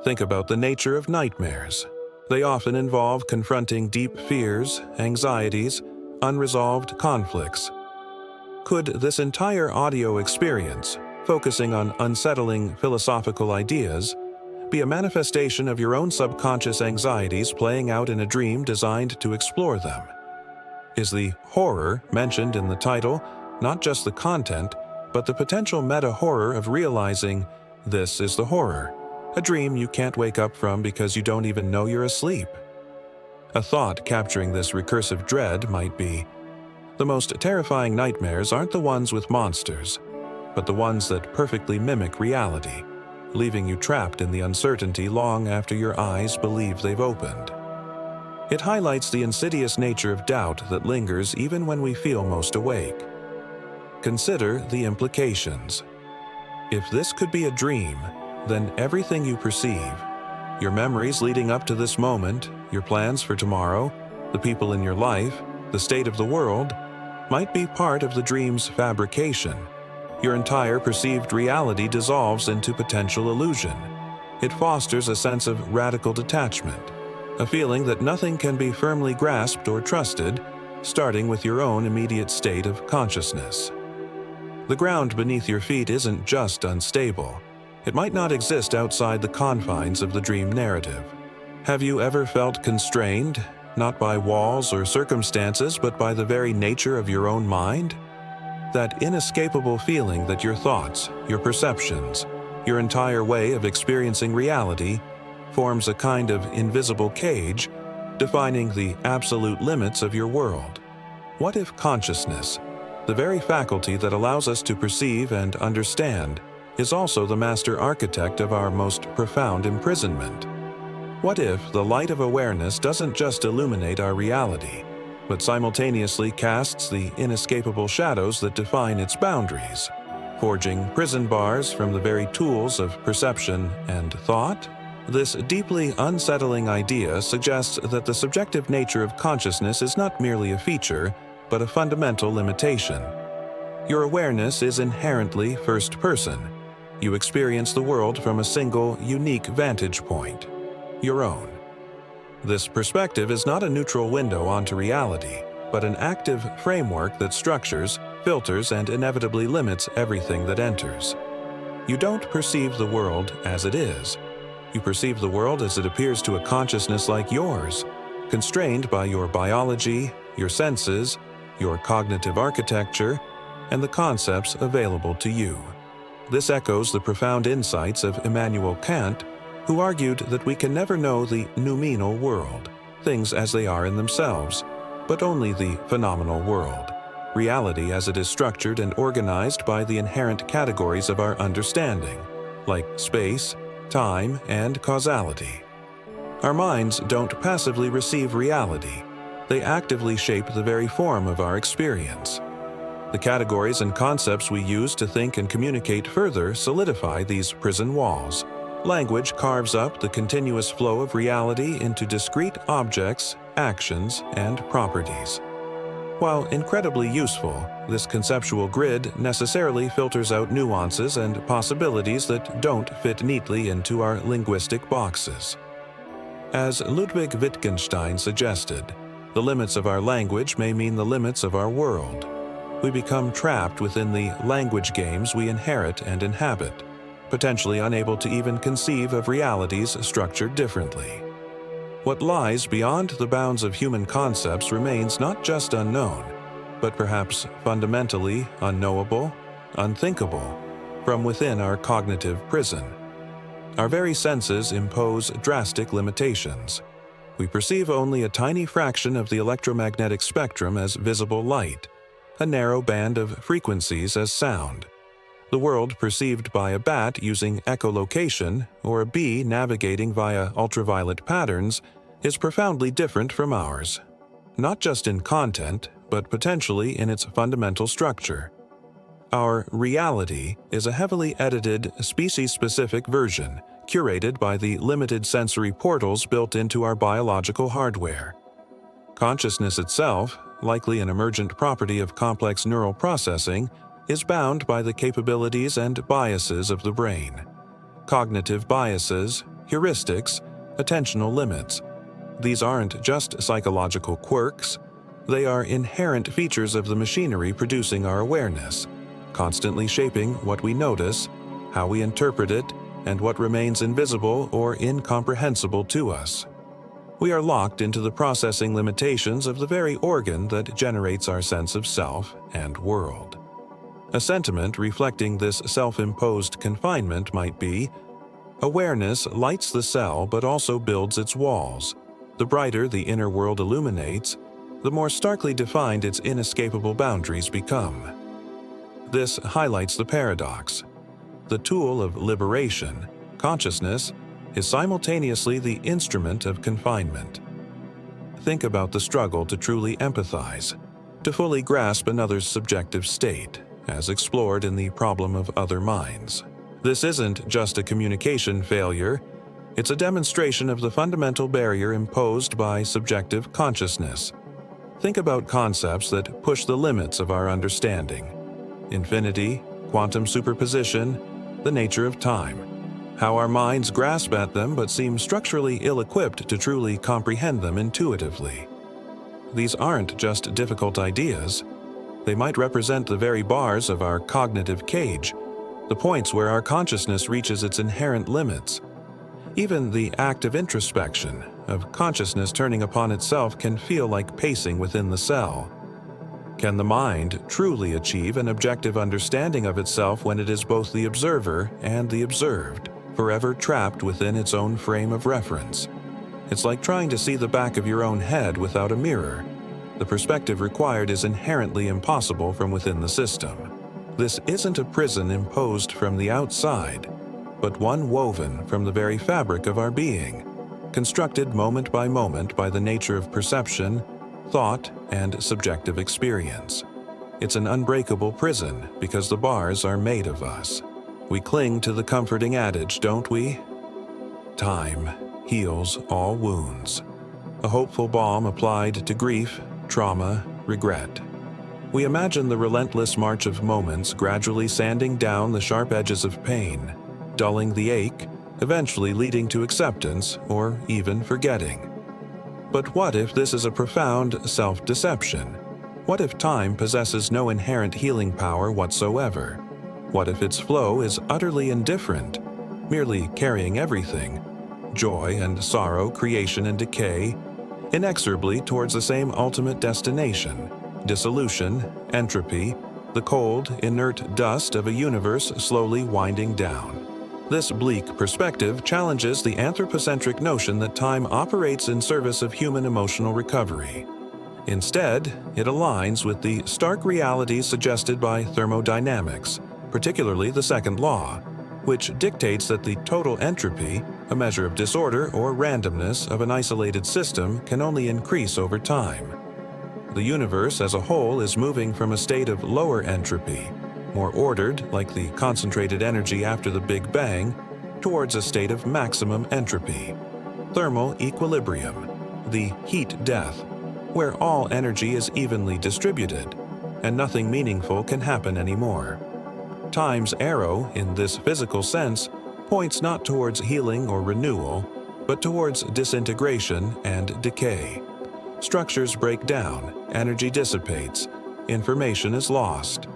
[SPEAKER 1] Think about the nature of nightmares. They often involve confronting deep fears, anxieties, unresolved conflicts. Could this entire audio experience, focusing on unsettling philosophical ideas, be a manifestation of your own subconscious anxieties playing out in a dream designed to explore them? Is the horror mentioned in the title not just the content, but the potential meta-horror of realizing this is the horror, a dream you can't wake up from because you don't even know you're asleep? A thought capturing this recursive dread might be, the most terrifying nightmares aren't the ones with monsters, but the ones that perfectly mimic reality, leaving you trapped in the uncertainty long after your eyes believe they've opened. It highlights the insidious nature of doubt that lingers even when we feel most awake. Consider the implications. If this could be a dream, then everything you perceive, your memories leading up to this moment, your plans for tomorrow, the people in your life, the state of the world, might be part of the dream's fabrication. Your entire perceived reality dissolves into potential illusion. It fosters a sense of radical detachment, a feeling that nothing can be firmly grasped or trusted, starting with your own immediate state of consciousness. The ground beneath your feet isn't just unstable. It might not exist outside the confines of the dream narrative. Have you ever felt constrained, not by walls or circumstances, but by the very nature of your own mind? That inescapable feeling that your thoughts, your perceptions, your entire way of experiencing reality forms a kind of invisible cage, defining the absolute limits of your world. What if consciousness, the very faculty that allows us to perceive and understand, is also the master architect of our most profound imprisonment? What if the light of awareness doesn't just illuminate our reality, but simultaneously casts the inescapable shadows that define its boundaries, forging prison bars from the very tools of perception and thought? This deeply unsettling idea suggests that the subjective nature of consciousness is not merely a feature, but a fundamental limitation. Your awareness is inherently first person. You experience the world from a single, unique vantage point, your own. This perspective is not a neutral window onto reality, but an active framework that structures, filters, and inevitably limits everything that enters. You don't perceive the world as it is. You perceive the world as it appears to a consciousness like yours, constrained by your biology, your senses, your cognitive architecture, and the concepts available to you. This echoes the profound insights of Immanuel Kant, who argued that we can never know the noumenal world, things as they are in themselves, but only the phenomenal world, reality as it is structured and organized by the inherent categories of our understanding, like space, time, and causality. Our minds don't passively receive reality. They actively shape the very form of our experience. The categories and concepts we use to think and communicate further solidify these prison walls. Language carves up the continuous flow of reality into discrete objects, actions, and properties. While incredibly useful, this conceptual grid necessarily filters out nuances and possibilities that don't fit neatly into our linguistic boxes. As Ludwig Wittgenstein suggested, the limits of our language may mean the limits of our world. We become trapped within the language games we inherit and inhabit, potentially unable to even conceive of realities structured differently. What lies beyond the bounds of human concepts remains not just unknown, but perhaps fundamentally unknowable, unthinkable, from within our cognitive prison. Our very senses impose drastic limitations. We perceive only a tiny fraction of the electromagnetic spectrum as visible light, a narrow band of frequencies as sound. The world perceived by a bat using echolocation or a bee navigating via ultraviolet patterns is profoundly different from ours, not just in content, but potentially in its fundamental structure. Our reality is a heavily edited, species-specific version, curated by the limited sensory portals built into our biological hardware. Consciousness itself, likely an emergent property of complex neural processing, is bound by the capabilities and biases of the brain. Cognitive biases, heuristics, attentional limits. These aren't just psychological quirks. They are inherent features of the machinery producing our awareness, constantly shaping what we notice, how we interpret it, and what remains invisible or incomprehensible to us. We are locked into the processing limitations of the very organ that generates our sense of self and world. A sentiment reflecting this self-imposed confinement might be, awareness lights the cell but also builds its walls. The brighter the inner world illuminates, the more starkly defined its inescapable boundaries become. This highlights the paradox. The tool of liberation, consciousness, is simultaneously the instrument of confinement. Think about the struggle to truly empathize, to fully grasp another's subjective state, as explored in The Problem of Other Minds. This isn't just a communication failure, it's a demonstration of the fundamental barrier imposed by subjective consciousness. Think about concepts that push the limits of our understanding. Infinity, quantum superposition, the nature of time. How our minds grasp at them but seem structurally ill-equipped to truly comprehend them intuitively. These aren't just difficult ideas. They might represent the very bars of our cognitive cage, the points where our consciousness reaches its inherent limits. Even the act of introspection, of consciousness turning upon itself, can feel like pacing within the cell. Can the mind truly achieve an objective understanding of itself when it is both the observer and the observed, forever trapped within its own frame of reference? It's like trying to see the back of your own head without a mirror. The perspective required is inherently impossible from within the system. This isn't a prison imposed from the outside, but one woven from the very fabric of our being, constructed moment by the nature of perception, thought, and subjective experience. It's an unbreakable prison because the bars are made of us. We cling to the comforting adage, don't we? Time heals all wounds. A hopeful balm applied to grief, trauma, regret. We imagine the relentless march of moments gradually sanding down the sharp edges of pain, dulling the ache, eventually leading to acceptance or even forgetting. But what if this is a profound self-deception? What if time possesses no inherent healing power whatsoever? What if its flow is utterly indifferent, merely carrying everything, joy and sorrow, creation and decay, inexorably towards the same ultimate destination, dissolution, entropy, the cold, inert dust of a universe slowly winding down? This bleak perspective challenges the anthropocentric notion that time operates in service of human emotional recovery. Instead, it aligns with the stark realities suggested by thermodynamics, particularly the second law, which dictates that the total entropy, a measure of disorder or randomness of an isolated system, can only increase over time. The universe as a whole is moving from a state of lower entropy, more ordered, like the concentrated energy after the Big Bang, towards a state of maximum entropy, thermal equilibrium, the heat death, where all energy is evenly distributed, and nothing meaningful can happen anymore. Time's arrow, in this physical sense, points not towards healing or renewal, but towards disintegration and decay. Structures break down, energy dissipates, information is lost.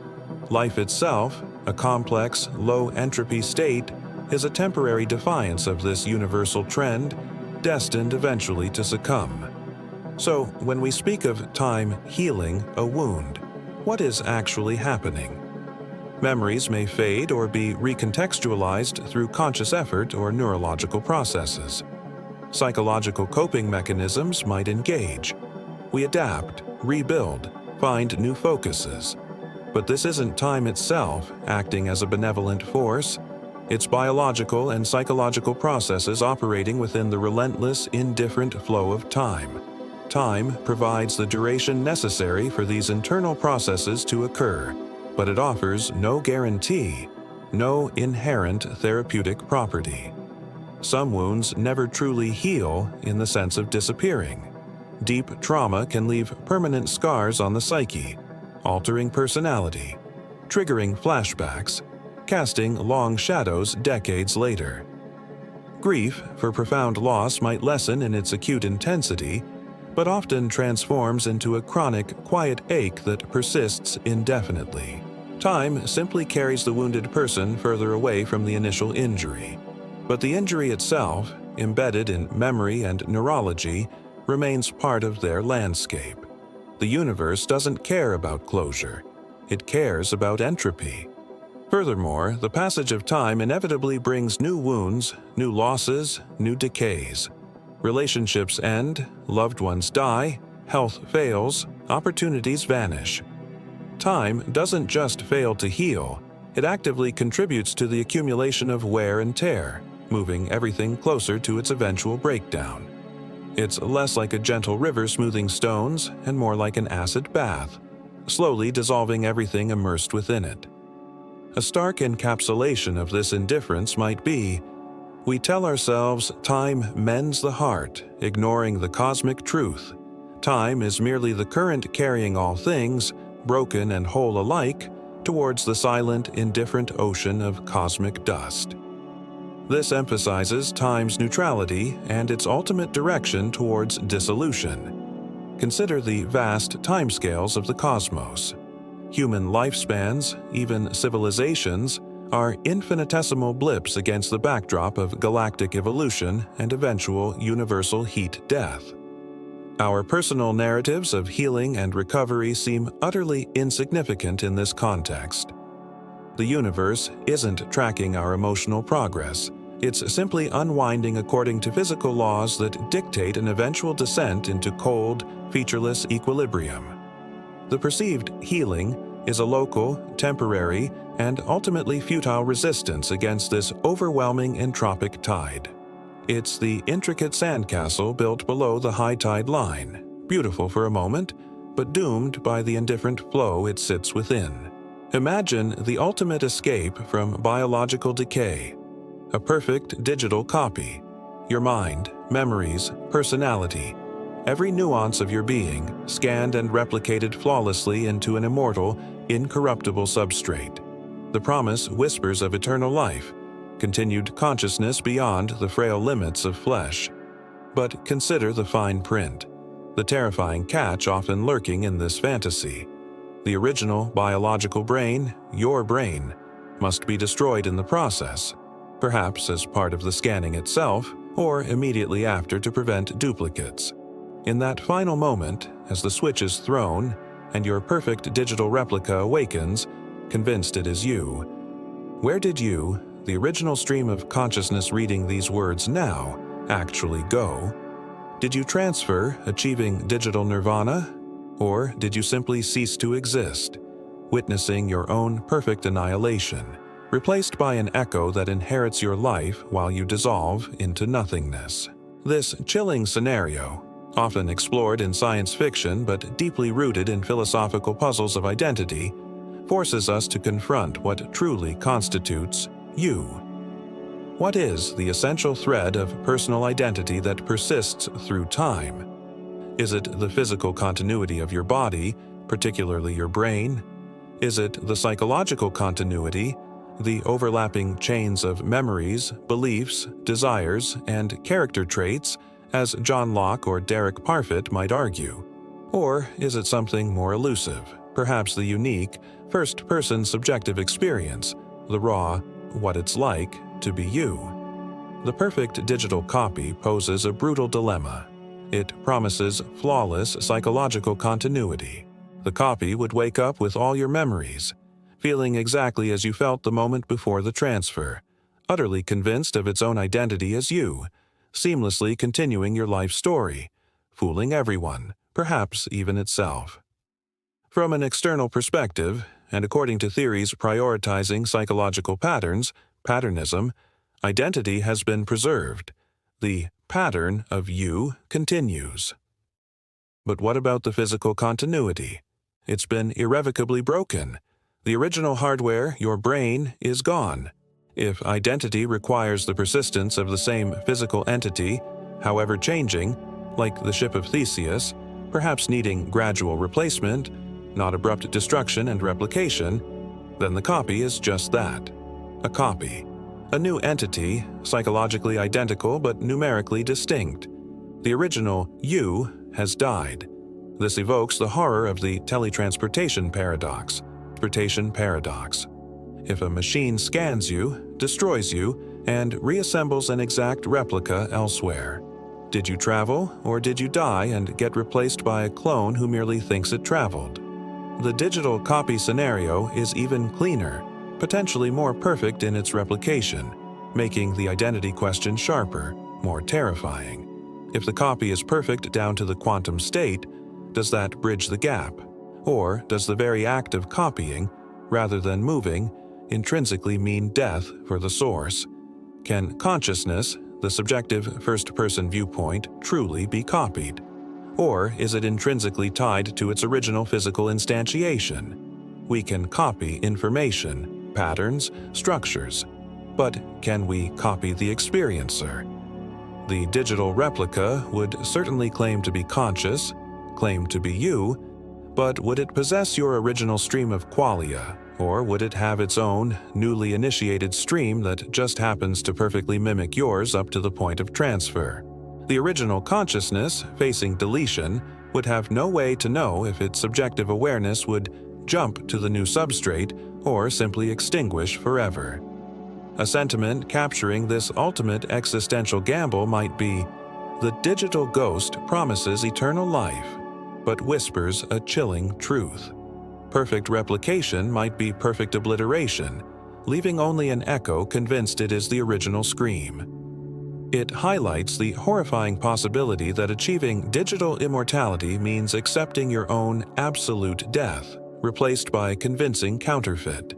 [SPEAKER 1] Life itself, a complex, low-entropy state, is a temporary defiance of this universal trend, destined eventually to succumb. So, when we speak of time healing a wound, what is actually happening? Memories may fade or be recontextualized through conscious effort or neurological processes. Psychological coping mechanisms might engage. We adapt, rebuild, find new focuses. But this isn't time itself acting as a benevolent force. It's biological and psychological processes operating within the relentless, indifferent flow of time. Time provides the duration necessary for these internal processes to occur, but it offers no guarantee, no inherent therapeutic property. Some wounds never truly heal in the sense of disappearing. Deep trauma can leave permanent scars on the psyche, altering personality, triggering flashbacks, casting long shadows decades later. Grief for profound loss might lessen in its acute intensity, but often transforms into a chronic, quiet ache that persists indefinitely. Time simply carries the wounded person further away from the initial injury. But the injury itself, embedded in memory and neurology, remains part of their landscape. The universe doesn't care about closure. It cares about entropy. Furthermore, the passage of time inevitably brings new wounds, new losses, new decays. Relationships end, loved ones die, health fails, opportunities vanish. Time doesn't just fail to heal, it actively contributes to the accumulation of wear and tear, moving everything closer to its eventual breakdown. It's less like a gentle river smoothing stones and more like an acid bath, slowly dissolving everything immersed within it. A stark encapsulation of this indifference might be, we tell ourselves time mends the heart, ignoring the cosmic truth. Time is merely the current carrying all things, broken and whole alike, towards the silent, indifferent ocean of cosmic dust. This emphasizes time's neutrality and its ultimate direction towards dissolution. Consider the vast timescales of the cosmos. Human lifespans, even civilizations, are infinitesimal blips against the backdrop of galactic evolution and eventual universal heat death. Our personal narratives of healing and recovery seem utterly insignificant in this context. The universe isn't tracking our emotional progress. It's simply unwinding according to physical laws that dictate an eventual descent into cold, featureless equilibrium. The perceived healing is a local, temporary, and ultimately futile resistance against this overwhelming entropic tide. It's the intricate sandcastle built below the high tide line, beautiful for a moment, but doomed by the indifferent flow it sits within. Imagine the ultimate escape from biological decay, a perfect digital copy. Your mind, memories, personality, every nuance of your being, scanned and replicated flawlessly into an immortal, incorruptible substrate. The promise whispers of eternal life, continued consciousness beyond the frail limits of flesh. But consider the fine print, the terrifying catch often lurking in this fantasy. The original biological brain, your brain, must be destroyed in the process, perhaps as part of the scanning itself, or immediately after to prevent duplicates. In that final moment, as the switch is thrown and your perfect digital replica awakens, convinced it is you, where did you, the original stream of consciousness reading these words now, actually go? Did you transfer, achieving digital nirvana? Or did you simply cease to exist, witnessing your own perfect annihilation, replaced by an echo that inherits your life while you dissolve into nothingness? This chilling scenario, often explored in science fiction but deeply rooted in philosophical puzzles of identity, forces us to confront what truly constitutes you. What is the essential thread of personal identity that persists through time? Is it the physical continuity of your body, particularly your brain? Is it the psychological continuity, the overlapping chains of memories, beliefs, desires, and character traits, as John Locke or Derek Parfit might argue? Or is it something more elusive, perhaps the unique, first-person subjective experience, the raw, what it's like to be you? The perfect digital copy poses a brutal dilemma. It promises flawless psychological continuity. The copy would wake up with all your memories, feeling exactly as you felt the moment before the transfer, utterly convinced of its own identity as you, seamlessly continuing your life story, fooling everyone, perhaps even itself. From an external perspective, and according to theories prioritizing psychological patterns, patternism, identity has been preserved. The pattern of you continues. But what about the physical continuity? It's been irrevocably broken. The original hardware, your brain, is gone. If identity requires the persistence of the same physical entity, however changing, like the ship of Theseus, perhaps needing gradual replacement, not abrupt destruction and replication, then the copy is just that, a copy. A new entity, psychologically identical but numerically distinct. The original you has died. This evokes the horror of the teletransportation paradox. If a machine scans you, destroys you, and reassembles an exact replica elsewhere, did you travel, or did you die and get replaced by a clone who merely thinks it traveled? The digital copy scenario is even cleaner, potentially more perfect in its replication, making the identity question sharper, more terrifying. If the copy is perfect down to the quantum state, does that bridge the gap? Or does the very act of copying, rather than moving, intrinsically mean death for the source? Can consciousness, the subjective first-person viewpoint, truly be copied? Or is it intrinsically tied to its original physical instantiation? We can copy information, patterns, structures. But can we copy the experiencer? The digital replica would certainly claim to be conscious, claim to be you, but would it possess your original stream of qualia, or would it have its own, newly initiated stream that just happens to perfectly mimic yours up to the point of transfer? The original consciousness, facing deletion, would have no way to know if its subjective awareness would jump to the new substrate or simply extinguish forever. A sentiment capturing this ultimate existential gamble might be, the digital ghost promises eternal life, but whispers a chilling truth. Perfect replication might be perfect obliteration, leaving only an echo convinced it is the original scream. It highlights the horrifying possibility that achieving digital immortality means accepting your own absolute death, replaced by convincing counterfeit.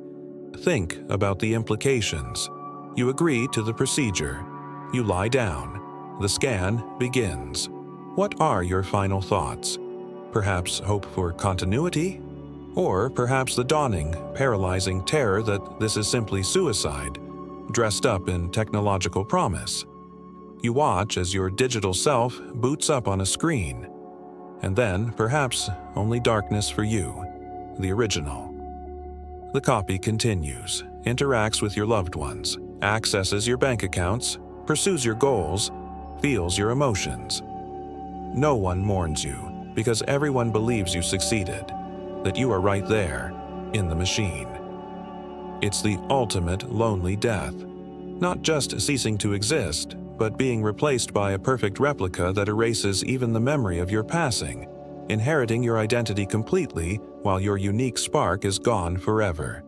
[SPEAKER 1] Think about the implications. You agree to the procedure. You lie down. The scan begins. What are your final thoughts? Perhaps hope for continuity? Or perhaps the dawning, paralyzing terror that this is simply suicide, dressed up in technological promise? You watch as your digital self boots up on a screen, and then, perhaps, only darkness for you, the original. The copy continues, interacts with your loved ones, accesses your bank accounts, pursues your goals, feels your emotions. No one mourns you, because everyone believes you succeeded, that you are right there, in the machine. It's the ultimate lonely death, not just ceasing to exist, but being replaced by a perfect replica that erases even the memory of your passing, inheriting your identity completely while your unique spark is gone forever.